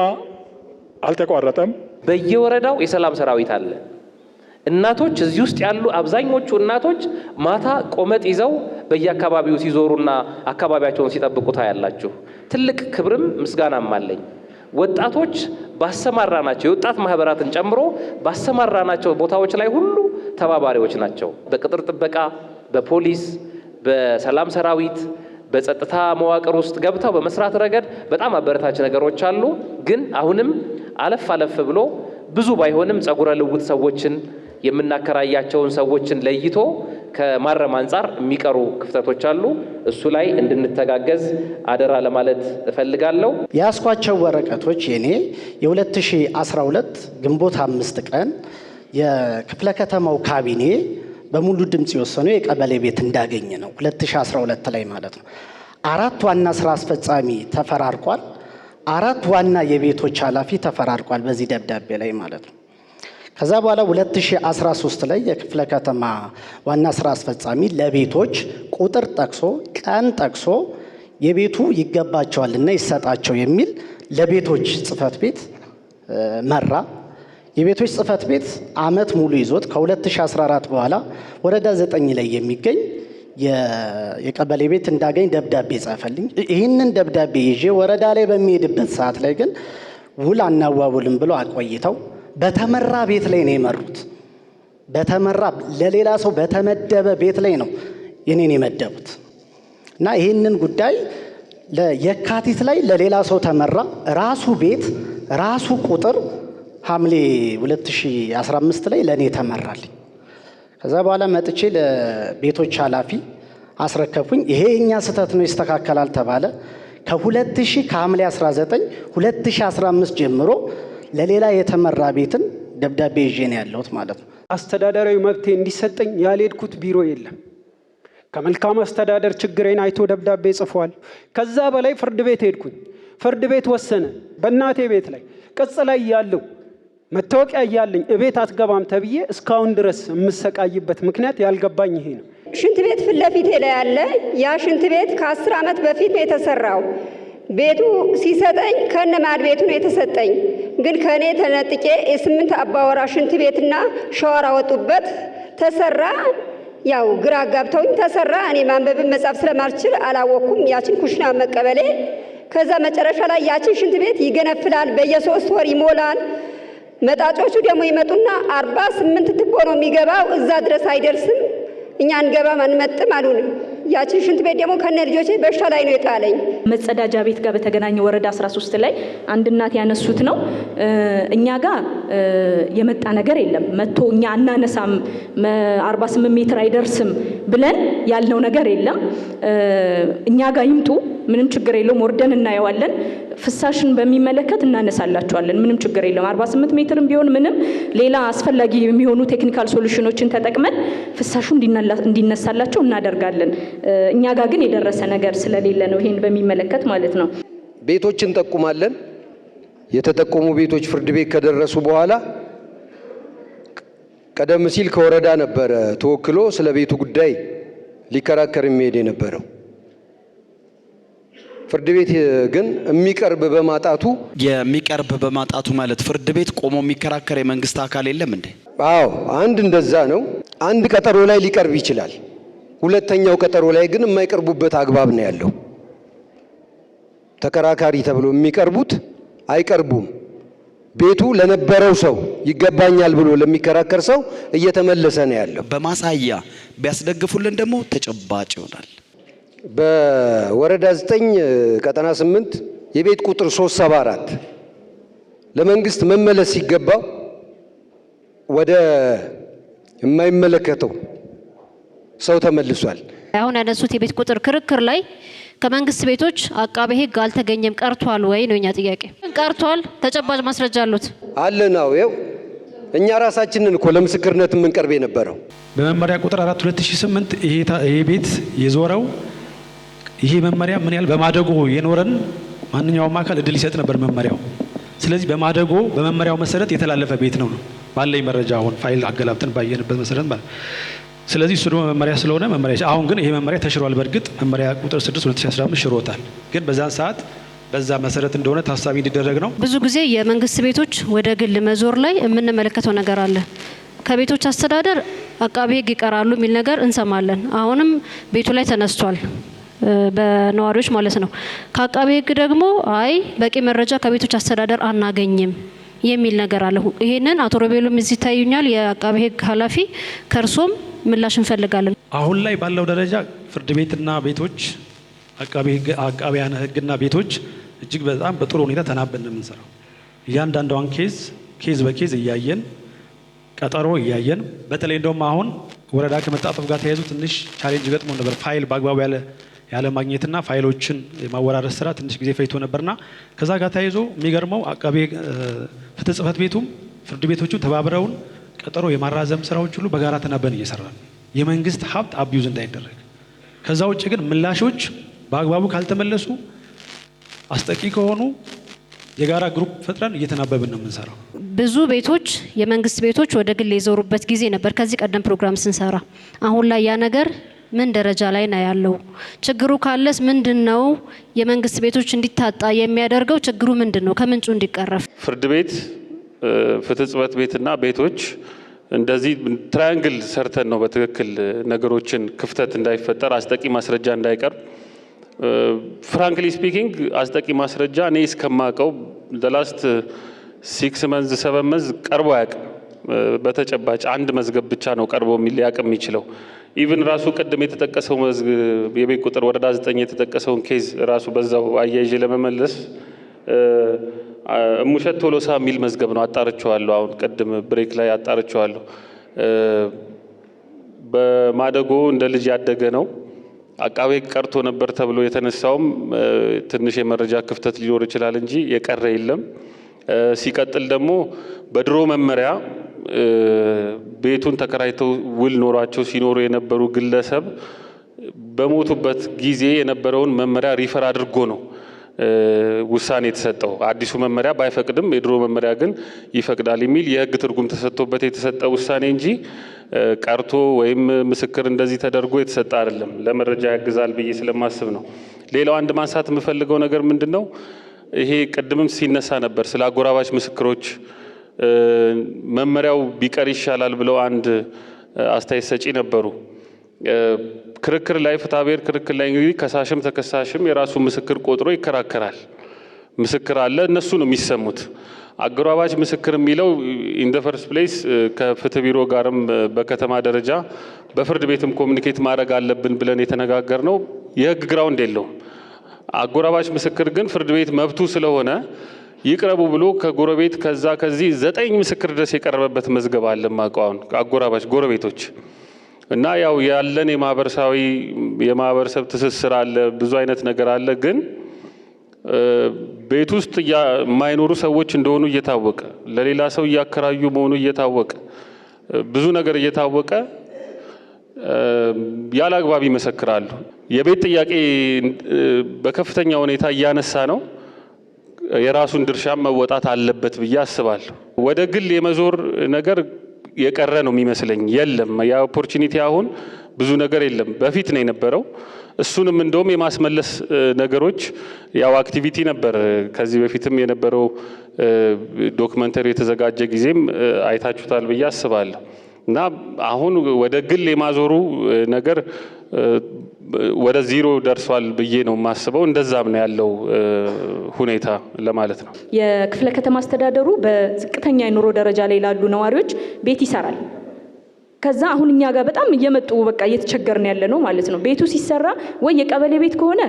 አልተቋረጠም። በየወረዳው የሰላም ሰራዊት አለ። እናቶች እዚህ ውስጥ ያሉ አብዛኞቹ እናቶች ማታ ቆመጥ ይዘው በየአካባቢው ሲዞሩና አካባቢያቸውን ሲጠብቁ ታያላችሁ። ትልቅ ክብርም ምስጋናም አለኝ። ወጣቶች ባሰማራናቸው የወጣት ማህበራትን ጨምሮ ባሰማራናቸው ቦታዎች ላይ ሁሉ ተባባሪዎች ናቸው። በቅጥር ጥበቃ፣ በፖሊስ፣ በሰላም ሰራዊት፣ በጸጥታ መዋቅር ውስጥ ገብተው በመስራት ረገድ በጣም አበረታች ነገሮች አሉ። ግን አሁንም አለፍ አለፍ ብሎ ብዙ ባይሆንም ጸጉረ ልውጥ ሰዎችን የምናከራያቸውን ሰዎችን ለይቶ ከማረም አንጻር የሚቀሩ ክፍተቶች አሉ። እሱ ላይ እንድንተጋገዝ አደራ ለማለት እፈልጋለሁ። ያስኳቸው ወረቀቶች የኔ የ2012 ግንቦት 5 ቀን የክፍለ ከተማው ካቢኔ በሙሉ ድምጽ የወሰነው የቀበሌ ቤት እንዳገኘ ነው። 2012 ላይ ማለት ነው። 4 ዋና ስራ አስፈጻሚ ተፈራርቋል። 4 ዋና የቤቶች ኃላፊ ተፈራርቋል በዚህ ደብዳቤ ላይ ማለት ነው። ከዛ በኋላ 2013 ላይ የክፍለ ከተማ ዋና ስራ አስፈጻሚ ለቤቶች ቁጥር ጠቅሶ ቀን ጠቅሶ የቤቱ ይገባቸዋልና ይሰጣቸው የሚል ለቤቶች ጽህፈት ቤት መራ። የቤቶች ጽህፈት ቤት አመት ሙሉ ይዞት ከ2014 በኋላ ወረዳ 9 ላይ የሚገኝ የቀበሌ ቤት እንዳገኝ ደብዳቤ ጻፈልኝ። ይህንን ደብዳቤ ይዤ ወረዳ ላይ በሚሄድበት ሰዓት ላይ ግን ውል አናዋውልም ብሎ አቆይተው በተመራ ቤት ላይ ነው የመሩት። በተመራ ለሌላ ሰው በተመደበ ቤት ላይ ነው የኔን የመደቡት እና ይህንን ጉዳይ የካቲት ላይ ለሌላ ሰው ተመራ። ራሱ ቤት ራሱ ቁጥር ሐምሌ 2015 ላይ ለኔ ተመራልኝ። ከዛ በኋላ መጥቼ ለቤቶች ኃላፊ አስረከብኩኝ። ይሄ የኛ ስህተት ነው ይስተካከላል ተባለ። ከሐምሌ 19 2015 ጀምሮ ለሌላ የተመራ ቤትን ደብዳቤ ይዤ ነው ያለሁት ማለት ነው። አስተዳደራዊ መብቴ እንዲሰጠኝ ያልሄድኩት ቢሮ የለም። ከመልካም አስተዳደር ችግሬን አይቶ ደብዳቤ ጽፏል። ከዛ በላይ ፍርድ ቤት ሄድኩኝ። ፍርድ ቤት ወሰነ። በእናቴ ቤት ላይ ቅጽ ላይ ያለው መታወቂያ እያለኝ እቤት አትገባም ተብዬ እስካሁን ድረስ የምሰቃይበት ምክንያት ያልገባኝ ይሄ ነው። ሽንት ቤት ፊት ለፊቴ ላይ ያለ ያ ሽንት ቤት ከ10 ዓመት በፊት ነው የተሰራው። ቤቱ ሲሰጠኝ ከነማድ ቤቱ ነው የተሰጠኝ። ግን ከኔ ተነጥቄ የ8 አባወራ ሽንት ቤትና ሻወር አወጡበት ተሰራ። ያው ግራ አጋብተውኝ ተሰራ። እኔ ማንበብን መጻፍ ስለማልችል አላወኩም ያችን ኩሽና መቀበሌ። ከዛ መጨረሻ ላይ ያችን ሽንት ቤት ይገነፍላል፣ በየ3 ወር ይሞላል። መጣጮቹ ደግሞ ይመጡና 48 ትቦ ነው የሚገባው፣ እዛ ድረስ አይደርስም። እኛ አንገባም አንመጥም አሉን። ያችን ሽንት ቤት ደግሞ ከነ ልጆቼ በሽታ ላይ ነው የጣለኝ። መጸዳጃ ቤት ጋር በተገናኘ ወረዳ 13 ላይ አንድ እናት ያነሱት ነው። እኛ ጋር የመጣ ነገር የለም። መጥቶ እኛ አናነሳም 48 ሜትር አይደርስም ብለን ያልነው ነገር የለም። እኛ ጋር ይምጡ፣ ምንም ችግር የለውም፣ ወርደን እናየዋለን። ፍሳሽን በሚመለከት እናነሳላቸዋለን፣ ምንም ችግር የለም። 48 ሜትርም ቢሆን ምንም ሌላ አስፈላጊ የሚሆኑ ቴክኒካል ሶሉሽኖችን ተጠቅመን ፍሳሹ እንዲነሳላቸው እናደርጋለን። እኛ ጋር ግን የደረሰ ነገር ስለሌለ ነው ይሄን በሚመለከት ማለት ነው። ቤቶችን እንጠቁማለን። የተጠቆሙ ቤቶች ፍርድ ቤት ከደረሱ በኋላ ቀደም ሲል ከወረዳ ነበረ ተወክሎ ስለ ቤቱ ጉዳይ ሊከራከር የሚሄድ የነበረው። ፍርድ ቤት ግን የሚቀርብ በማጣቱ ማለት ፍርድ ቤት ቆሞ የሚከራከር የመንግስት አካል የለም እንዴ? አዎ፣ አንድ እንደዛ ነው። አንድ ቀጠሮ ላይ ሊቀርብ ይችላል። ሁለተኛው ቀጠሮ ላይ ግን የማይቀርቡበት አግባብ ነው ያለው። ተከራካሪ ተብሎ የሚቀርቡት አይቀርቡም። ቤቱ ለነበረው ሰው ይገባኛል ብሎ ለሚከራከር ሰው እየተመለሰ ነው ያለው። በማሳያ ቢያስደግፉልን ደግሞ ተጨባጭ ይሆናል። በወረዳ 9 ቀጠና 8 የቤት ቁጥር 374 ለመንግስት መመለስ ሲገባው ወደ የማይመለከተው ሰው ተመልሷል። አሁን ያነሱት የቤት ቁጥር ክርክር ላይ ከመንግስት ቤቶች አቃቤ ሕግ አልተገኘም ቀርቷል ወይ ነው እኛ ጥያቄ። ቀርቷል፣ ተጨባጭ ማስረጃ አሉት አለ ነው። ይኸው እኛ ራሳችንን እኮ ለምስክርነት የምንቀርብ የነበረው በመመሪያ ቁጥር 4 2008 ይሄ ቤት የዞረው ይሄ መመሪያ ምን ያህል በማደጎ የኖረን ማንኛውም አካል እድል ይሰጥ ነበር መመሪያው። ስለዚህ በማደጎ በመመሪያው መሰረት የተላለፈ ቤት ነው ባለኝ መረጃ አሁን ፋይል አገላብጠን ባየንበት መሰረት ማለት። ስለዚህ እሱ ደግሞ መመሪያ ስለሆነ መመሪያ አሁን ግን ይሄ መመሪያ ተሽሯል። በእርግጥ መመሪያ ቁጥር 6 2015 ሽሮታል። ግን በዛን ሰዓት በዛ መሰረት እንደሆነ ታሳቢ እንዲደረግ ነው። ብዙ ጊዜ የመንግስት ቤቶች ወደ ግል መዞር ላይ የምንመለከተው ነገር አለ። ከቤቶች አስተዳደር አቃቤ ሕግ ይቀራሉ የሚል ነገር እንሰማለን። አሁንም ቤቱ ላይ ተነስቷል በነዋሪዎች ማለት ነው። ከአቃቤ ሕግ ደግሞ አይ በቂ መረጃ ከቤቶች አስተዳደር አናገኝም የሚል ነገር አለ። ይሄንን አቶ ሮቤሉም እዚህ ታዩኛል፣ የአቃቤ ሕግ ኃላፊ ከርሶም ምላሽ እንፈልጋለን። አሁን ላይ ባለው ደረጃ ፍርድ ቤትና ቤቶች አቃቢያነ ሕግና ቤቶች እጅግ በጣም በጥሩ ሁኔታ ተናበን ነው የምንሰራው። እያንዳንዷን ኬዝ በኬዝ እያየን ቀጠሮ እያየን በተለይ እንደውም አሁን ወረዳ ከመጣጠፍ ጋር ተያይዞ ትንሽ ቻሌንጅ ገጥሞ ነበር። ፋይል በአግባቡ ያለ ማግኘትና ፋይሎችን የማወራረስ ስራ ትንሽ ጊዜ ፈይቶ ነበርና ከዛ ጋር ተያይዞ የሚገርመው አቃቤ ፍትህ ጽሕፈት ቤቱም ፍርድ ቤቶቹም ተባብረውን ቀጠሮ የማራዘም ስራዎች ሁሉ በጋራ ተናበን እየሰራን የመንግስት ሀብት አቢዩዝ እንዳይደረግ። ከዛ ውጭ ግን ምላሾች በአግባቡ ካልተመለሱ አስጠቂ ከሆኑ የጋራ ግሩፕ ፈጥረን እየተናበብን ነው የምንሰራው። ብዙ ቤቶች የመንግስት ቤቶች ወደ ግል የዞሩበት ጊዜ ነበር ከዚህ ቀደም ፕሮግራም ስንሰራ። አሁን ላይ ያ ነገር ምን ደረጃ ላይ ነው ያለው? ችግሩ ካለስ ምንድነው? የመንግስት ቤቶች እንዲታጣ የሚያደርገው ችግሩ ምንድነው? ከምንጩ እንዲቀረፍ ፍርድ ቤት፣ ፍትህ ጽሕፈት ቤትና ቤቶች እንደዚህ ትራያንግል ሰርተን ነው በትክክል ነገሮችን ክፍተት እንዳይፈጠር አስጠቂ ማስረጃ እንዳይቀርብ። ፍራንክሊ ስፒኪንግ አስጠቂ ማስረጃ እኔ እስከማውቀው ላስት 6 መንዝ 7 መንዝ ቀርቦ አያውቅም። በተጨባጭ አንድ መዝገብ ብቻ ነው ቀርቦ ሊያውቅ የሚችለው። ኢቭን ራሱ ቅድም የተጠቀሰው የቤት ቁጥር ወረዳ 9 የተጠቀሰውን ኬዝ ራሱ በዛው አያይዤ ለመመለስ እሙሸት ቶሎሳ የሚል መዝገብ ነው። አጣርቼዋለሁ። አሁን ቅድም ብሬክ ላይ አጣርቼዋለሁ። በማደጎ እንደ ልጅ ያደገ ነው። አቃቤ ቀርቶ ነበር ተብሎ የተነሳውም ትንሽ የመረጃ ክፍተት ሊኖር ይችላል እንጂ የቀረ የለም። ሲቀጥል ደግሞ በድሮ መመሪያ ቤቱን ተከራይተው ውል ኖሯቸው ሲኖሩ የነበሩ ግለሰብ በሞቱበት ጊዜ የነበረውን መመሪያ ሪፈር አድርጎ ነው ውሳኔ የተሰጠው። አዲሱ መመሪያ ባይፈቅድም የድሮ መመሪያ ግን ይፈቅዳል የሚል የሕግ ትርጉም ተሰጥቶበት የተሰጠ ውሳኔ እንጂ ቀርቶ ወይም ምስክር እንደዚህ ተደርጎ የተሰጠ አይደለም። ለመረጃ ያግዛል ብዬ ስለማስብ ነው። ሌላው አንድ ማንሳት የምፈልገው ነገር ምንድነው፣ ይሄ ቅድምም ሲነሳ ነበር ስለ አጎራባች ምስክሮች መመሪያው ቢቀር ይሻላል ብለው አንድ አስተያየት ሰጪ ነበሩ። ክርክር ላይ ፍትሐብሔር ክርክር ላይ እንግዲህ ከሳሽም ተከሳሽም የራሱ ምስክር ቆጥሮ ይከራከራል። ምስክር አለ፣ እነሱ ነው የሚሰሙት። አጎራባች ምስክር የሚለው ኢን ዘ ፈርስት ፕሌስ ከፍትህ ቢሮ ጋርም በከተማ ደረጃ በፍርድ ቤትም ኮሚኒኬት ማድረግ አለብን ብለን የተነጋገር ነው። የህግ ግራውንድ የለውም። አጎራባች ምስክር ግን ፍርድ ቤት መብቱ ስለሆነ ይቅረቡ ብሎ ከጎረቤት ከዛ ከዚህ 9 ምስክር ድረስ የቀረበበት መዝገብ አለ። ማቋውን አጎራባች ጎረቤቶች እና ያው ያለን የማህበረሰብ ትስስር አለ፣ ብዙ አይነት ነገር አለ። ግን ቤት ውስጥ የማይኖሩ ሰዎች እንደሆኑ እየታወቀ ለሌላ ሰው እያከራዩ መሆኑ እየታወቀ ብዙ ነገር እየታወቀ ያለ አግባብ ይመሰክራሉ። የቤት ጥያቄ በከፍተኛ ሁኔታ እያነሳ ነው። የራሱን ድርሻ መወጣት አለበት ብዬ አስባለሁ። ወደ ግል የመዞር ነገር የቀረ ነው የሚመስለኝ። የለም ያ ኦፖርቹኒቲ አሁን ብዙ ነገር የለም። በፊት ነው የነበረው። እሱንም እንደውም የማስመለስ ነገሮች ያው አክቲቪቲ ነበር። ከዚህ በፊትም የነበረው ዶክመንተሪ የተዘጋጀ ጊዜም አይታችሁታል ብዬ አስባለሁ። እና አሁን ወደ ግል የማዞሩ ነገር ወደ ዜሮ ደርሷል ብዬ ነው የማስበው። እንደዛም ነው ያለው ሁኔታ ለማለት ነው። የክፍለ ከተማ አስተዳደሩ በዝቅተኛ የኑሮ ደረጃ ላይ ላሉ ነዋሪዎች ቤት ይሰራል። ከዛ አሁን እኛ ጋር በጣም እየመጡ በቃ እየተቸገርን ያለ ነው ማለት ነው። ቤቱ ሲሰራ ወይ የቀበሌ ቤት ከሆነ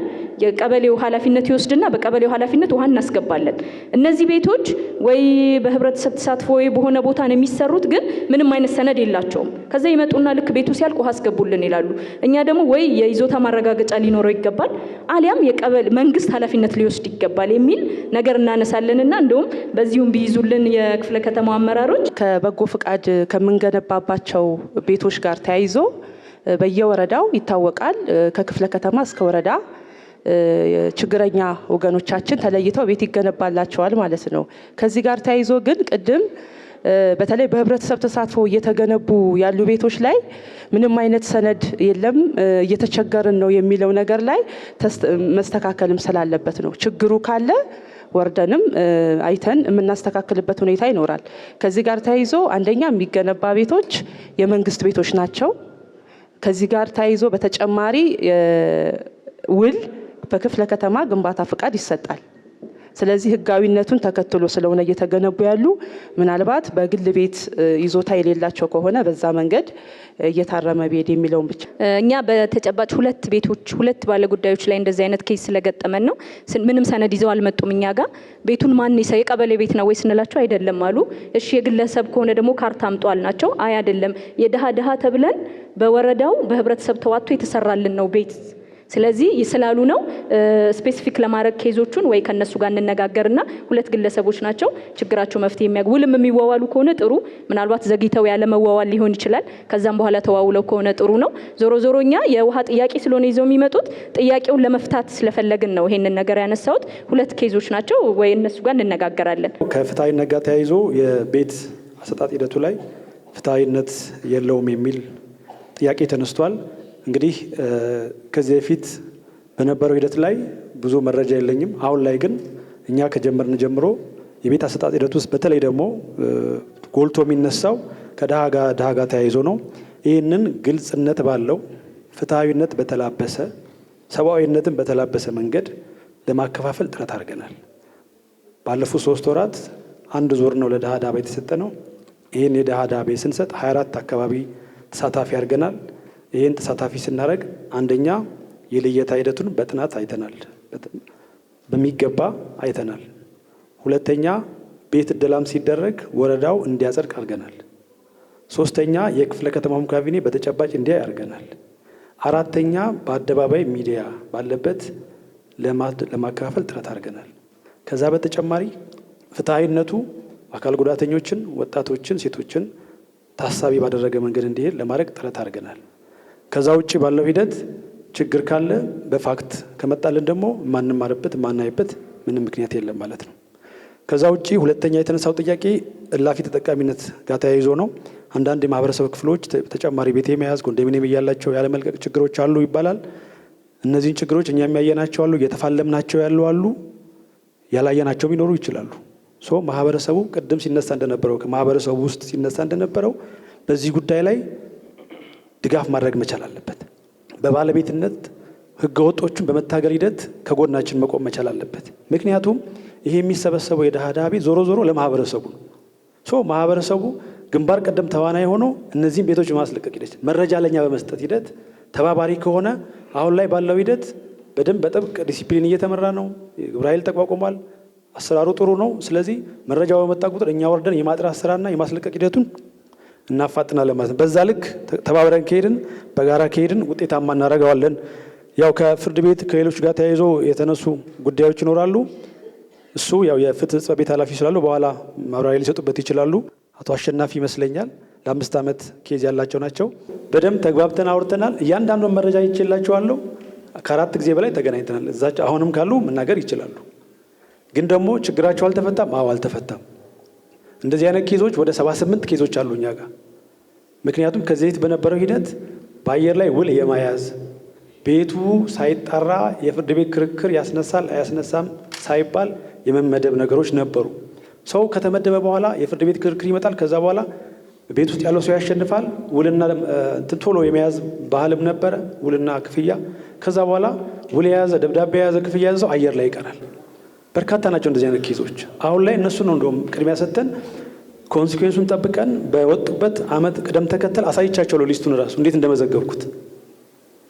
የቀበሌው ኃላፊነት ይወስድና በቀበሌው ኃላፊነት ውሃ እናስገባለን። እነዚህ ቤቶች ወይ በህብረተሰብ ተሳትፎ ወይ በሆነ ቦታ ነው የሚሰሩት፣ ግን ምንም አይነት ሰነድ የላቸውም። ከዛ ይመጡና ልክ ቤቱ ሲያልቅ ውሃ አስገቡልን ይላሉ። እኛ ደግሞ ወይ የይዞታ ማረጋገጫ ሊኖረው ይገባል፣ አሊያም የቀበሌ መንግስት ኃላፊነት ሊወስድ ይገባል የሚል ነገር እናነሳለንና እንደውም በዚሁም ቢይዙልን የክፍለ ከተማው አመራሮች ከበጎ ፍቃድ ከምንገነባባቸው ቤቶች ጋር ተያይዞ በየወረዳው ይታወቃል። ከክፍለ ከተማ እስከ ወረዳ ችግረኛ ወገኖቻችን ተለይተው ቤት ይገነባላቸዋል ማለት ነው። ከዚህ ጋር ተያይዞ ግን ቅድም በተለይ በህብረተሰብ ተሳትፎ እየተገነቡ ያሉ ቤቶች ላይ ምንም አይነት ሰነድ የለም፣ እየተቸገርን ነው የሚለው ነገር ላይ መስተካከልም ስላለበት ነው። ችግሩ ካለ ወርደንም አይተን የምናስተካክልበት ሁኔታ ይኖራል። ከዚህ ጋር ተያይዞ አንደኛ የሚገነባ ቤቶች የመንግስት ቤቶች ናቸው። ከዚህ ጋር ተያይዞ በተጨማሪ ውል በክፍለ ከተማ ግንባታ ፍቃድ ይሰጣል። ስለዚህ ህጋዊነቱን ተከትሎ ስለሆነ እየተገነቡ ያሉ ምናልባት በግል ቤት ይዞታ የሌላቸው ከሆነ በዛ መንገድ እየታረመ ቢሄድ የሚለውን ብቻ። እኛ በተጨባጭ ሁለት ባለ ጉዳዮች ላይ እንደዚህ አይነት ኬስ ስለገጠመን ነው። ምንም ሰነድ ይዘው አልመጡም እኛ ጋር። ቤቱን ማን ይሰው የቀበሌ ቤት ነው ወይ ስንላቸው አይደለም አሉ። እሺ የግለሰብ ከሆነ ደግሞ ካርታ አምጧል ናቸው። አይ አይደለም የድሃ ተብለን በወረዳው በህብረተሰብ ተዋጥቶ የተሰራልን ነው ቤት ስለዚህ ይስላሉ ነው ስፔሲፊክ ለማድረግ ኬዞቹን ወይ ከነሱ ጋር እንነጋገርና ሁለት ግለሰቦች ናቸው ችግራቸው መፍትሄ የሚያውሉም የሚዋዋሉ ከሆነ ጥሩ ምናልባት ዘግይተው ያለ መዋዋል ሊሆን ይችላል ከዛም በኋላ ተዋውለው ከሆነ ጥሩ ነው ዞሮኛ የውሃ ጥያቄ ስለሆነ ይዘው የሚመጡት ጥያቄውን ለመፍታት ስለፈለግን ነው ይሄንን ነገር ያነሳውት ሁለት ኬዞች ናቸው ወይ እነሱ ጋር እንነጋገራለን ከፍትሃዊነት ጋር ተያይዞ የቤት አሰጣጥ ሂደቱ ላይ ፍትሃዊነት የለውም የሚል ጥያቄ ተነስቷል እንግዲህ ከዚህ በፊት በነበረው ሂደት ላይ ብዙ መረጃ የለኝም አሁን ላይ ግን እኛ ከጀመርን ጀምሮ የቤት አሰጣጥ ሂደት ውስጥ በተለይ ደግሞ ጎልቶ የሚነሳው ከድሃ ጋር ተያይዞ ነው ይህንን ግልጽነት ባለው ፍትሃዊነት በተላበሰ ሰብአዊነትን በተላበሰ መንገድ ለማከፋፈል ጥረት አድርገናል ባለፉት 3 ወራት አንድ ዙር ነው ለድሃ ቤት የተሰጠ ነው ይህን የድሃ ቤት ስንሰጥ 24 አካባቢ ተሳታፊ አድርገናል ይህን ተሳታፊ ስናደርግ አንደኛ የልየታ ሂደቱን በጥናት አይተናል በሚገባ አይተናል ሁለተኛ ቤት እደላም ሲደረግ ወረዳው እንዲያጸድቅ አድርገናል ሶስተኛ የክፍለ ከተማው ካቢኔ በተጨባጭ እንዲያይ አድርገናል አራተኛ በአደባባይ ሚዲያ ባለበት ለማከፋፈል ጥረት አድርገናል ከዛ በተጨማሪ ፍትሃዊነቱ አካል ጉዳተኞችን ወጣቶችን ሴቶችን ታሳቢ ባደረገ መንገድ እንዲሄድ ለማድረግ ጥረት አድርገናል ከዛ ውጪ ባለው ሂደት ችግር ካለ በፋክት ከመጣልን ደግሞ ማንማርበት ማናይበት ምንም ምክንያት የለም ማለት ነው ከዛ ውጪ ሁለተኛ የተነሳው ጥያቄ እላፊ ተጠቃሚነት ጋር ተያይዞ ነው አንዳንድ የማህበረሰብ ክፍሎች ተጨማሪ ቤት የመያዝ ኮንዶሚኒየም ያላቸው ያለ መልቀቅ ችግሮች አሉ ይባላል እነዚህን ችግሮች እኛ የሚያየናቸው አሉ እየተፋለምናቸው ያሉ አሉ ያላየናቸው ሊኖሩ ይችላሉ ማህበረሰቡ ቅድም ሲነሳ እንደነበረው ከማህበረሰቡ ውስጥ ሲነሳ እንደነበረው በዚህ ጉዳይ ላይ ድጋፍ ማድረግ መቻል አለበት በባለቤትነት ህገወጦቹን በመታገል ሂደት ከጎናችን መቆም መቻል አለበት ምክንያቱም ይሄ የሚሰበሰበው የድሃ ቤት ዞሮ ለማህበረሰቡ ነው ማህበረሰቡ ግንባር ቀደም ተዋናይ ሆኖ እነዚህን ቤቶች በማስለቀቅ ሂደት መረጃ ለኛ በመስጠት ሂደት ተባባሪ ከሆነ አሁን ላይ ባለው ሂደት በደንብ በጥብቅ ዲሲፕሊን እየተመራ ነው ግብረ ኃይል ተቋቁሟል አሰራሩ ጥሩ ነው ስለዚህ መረጃው በመጣ ቁጥር እኛ ወርደን የማጥራት ስራና የማስለቀቅ ሂደቱን እናፋጥናለን ማለት ነው በዛ ልክ ተባብረን ከሄድን በጋራ ከሄድን ውጤታማ እናደርገዋለን ያው ከፍርድ ቤት ከሌሎች ጋር ተያይዞ የተነሱ ጉዳዮች ይኖራሉ እሱ ያው የፍትህ ጽሕፈት ቤት ኃላፊ ስላሉ በኋላ ማብራሪያ ሊሰጡበት ይችላሉ አቶ አሸናፊ ይመስለኛል ለ5 ዓመት ኬዝ ያላቸው ናቸው በደንብ ተግባብተን አውርተናል እያንዳንዱን መረጃ ይችላልላቸዋለሁ ከ4 ጊዜ በላይ ተገናኝተናል እዛች አሁንም ካሉ መናገር ይችላሉ ግን ደግሞ ችግራቸው አልተፈታም አልተፈታም እንደዚህ አይነት ኬዞች ወደ 78 ኬዞች አሉ እኛ ጋር ምክንያቱም ከዚህ በፊት በነበረው ሂደት በአየር ላይ ውል የማያዝ ቤቱ ሳይጣራ የፍርድ ቤት ክርክር ያስነሳል አያስነሳም ሳይባል የመመደብ ነገሮች ነበሩ ሰው ከተመደበ በኋላ የፍርድ ቤት ክርክር ይመጣል ከዛ በኋላ ቤት ውስጥ ያለው ሰው ያሸንፋል ውልና ቶሎ የመያዝ ባህልም ነበረ ውልና ክፍያ ከዛ በኋላ ውል የያዘ ደብዳቤ የያዘ ክፍያ የያዘ ሰው አየር ላይ ይቀራል በርካታ ናቸው እንደዚህ አይነት ኬዞች አሁን ላይ እነሱ ነው እንደውም ቅድሚያ ሰጥተን ኮንሲኩዌንሱን ጠብቀን በወጡበት አመት ቅደም ተከተል አሳይቻቸው ሊስቱን ራሱ እንዴት እንደመዘገብኩት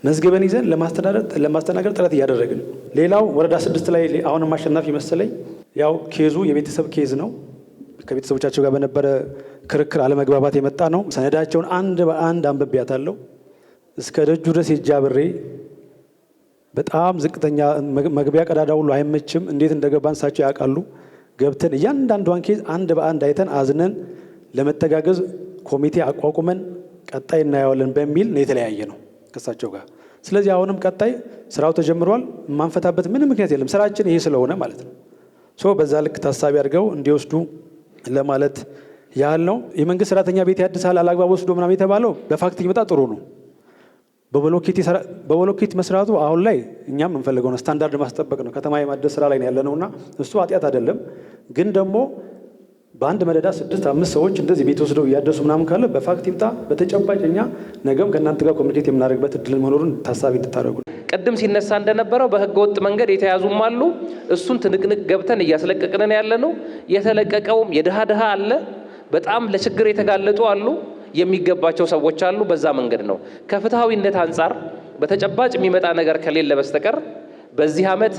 መዝገበን ይዘን ለማስተናገድ ጥረት እያደረግን ሌላው ወረዳ 6 ላይ አሁንም አሸናፊ መሰለኝ ያው ኬዙ የቤተሰብ ኬዝ ነው ከቤተሰቦቻቸው ጋር በነበረ ክርክር አለመግባባት የመጣ ነው ሰነዳቸውን አንድ በአንድ አንብቤያታለሁ እስከ ደጁ ድረስ የጃብሬ በጣም ዝቅተኛ መግቢያ ቀዳዳ ሁሉ አይመችም እንዴት እንደገባን ሳቸው ያውቃሉ ገብተን እያንዳንዷን ኬዝ አንድ በአንድ አይተን አዝነን ለመተጋገዝ ኮሚቴ አቋቁመን ቀጣይ እናየዋለን በሚል ነው የተለያየ ነው ከሳቸው ጋር ስለዚህ አሁንም ቀጣይ ስራው ተጀምሯል ማንፈታበት ምንም ምክንያት የለም ስራችን ይሄ ስለሆነ ማለት ነው በዛ ልክ ታሳቢ አድርገው እንዲወስዱ ለማለት ያህል ነው የመንግስት ሰራተኛ ቤት ያድሳል አላግባብ ወስዶ ምናምን የተባለው በፋክት ይመጣ ጥሩ ነው በብሎኬት መስራቱ አሁን ላይ እኛም እንፈልገው ነው፣ ስታንዳርድ ማስጠበቅ ነው። ከተማ የማደስ ስራ ላይ ያለነውና እሱ ኃጢአት አይደለም። ግን ደግሞ በአንድ መደዳ 6-5 ሰዎች እንደዚህ ቤት ወስደው እያደሱ ምናምን ካለ በፋክት ይምጣ። በተጨባጭ እኛ ነገም ከእናንተ ጋር ኮሚኒኬት የምናደርግበት እድል መኖሩን ታሳቢ እንድታደርጉ። ቅድም ሲነሳ እንደነበረው በህገ ወጥ መንገድ የተያዙም አሉ። እሱን ትንቅንቅ ገብተን እያስለቀቅን ያለነው። የተለቀቀውም የድሃ ድሃ አለ፣ በጣም ለችግር የተጋለጡ አሉ፣ የሚገባቸው ሰዎች አሉ። በዛ መንገድ ነው። ከፍትሃዊነት አንጻር በተጨባጭ የሚመጣ ነገር ከሌለ በስተቀር በዚህ ዓመት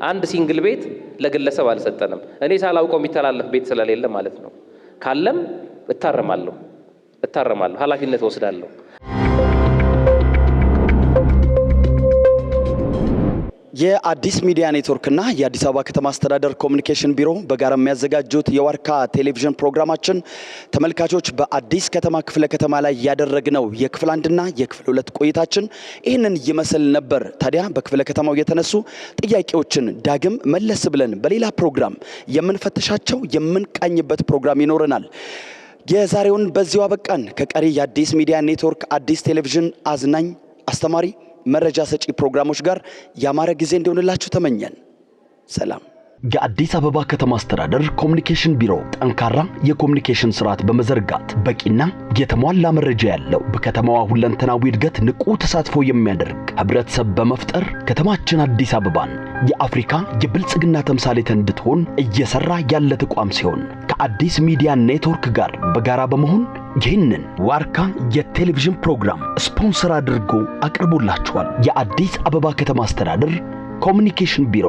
አንድ ሲንግል ቤት ለግለሰብ አልሰጠንም። እኔ ሳላውቀው የሚተላለፍ ቤት ስለሌለ ማለት ነው። ካለም እታረማለሁ፣ ኃላፊነት ወስዳለሁ። የአዲስ ሚዲያ ኔትወርክና የአዲስ አበባ ከተማ አስተዳደር ኮሚኒኬሽን ቢሮ በጋራ የሚያዘጋጁት የዋርካ ቴሌቪዥን ፕሮግራማችን ተመልካቾች በአዲስ ከተማ ክፍለ ከተማ ላይ ያደረግነው የክፍል 1ና የክፍል 2 ቆይታችን ይህንን ይመስል ነበር። ታዲያ በክፍለ ከተማው የተነሱ ጥያቄዎችን ዳግም መለስ ብለን በሌላ ፕሮግራም የምንፈተሻቸው የምንቃኝበት ፕሮግራም ይኖረናል። የዛሬውን በዚሁ አበቃን። ከቀሪ የአዲስ ሚዲያ ኔትወርክ አዲስ ቴሌቪዥን አዝናኝ፣ አስተማሪ፣ መረጃ ሰጪ ፕሮግራሞች ጋር ያማረ ጊዜ እንዲሆንላችሁ ተመኘን። ሰላም። የአዲስ አበባ ከተማ አስተዳደር ኮሚኒኬሽን ቢሮ ጠንካራ የኮሚኒኬሽን ስርዓት በመዘርጋት በቂና የተሟላ መረጃ ያለው በከተማዋ ሁለንተናዊ እድገት ንቁ ተሳትፎ የሚያደርግ ህብረተሰብ በመፍጠር ከተማችን አዲስ አበባን የአፍሪካ የብልጽግና ተምሳሌት እንድትሆን እየሰራ ያለ ተቋም ሲሆን ከአዲስ ሚዲያ ኔትወርክ ጋር በጋራ በመሆን ይህንን ዋርካ የቴሌቪዥን ፕሮግራም ስፖንሰር አድርጎ አቅርቦላችኋል። የአዲስ አበባ ከተማ አስተዳደር ኮሚኒኬሽን ቢሮ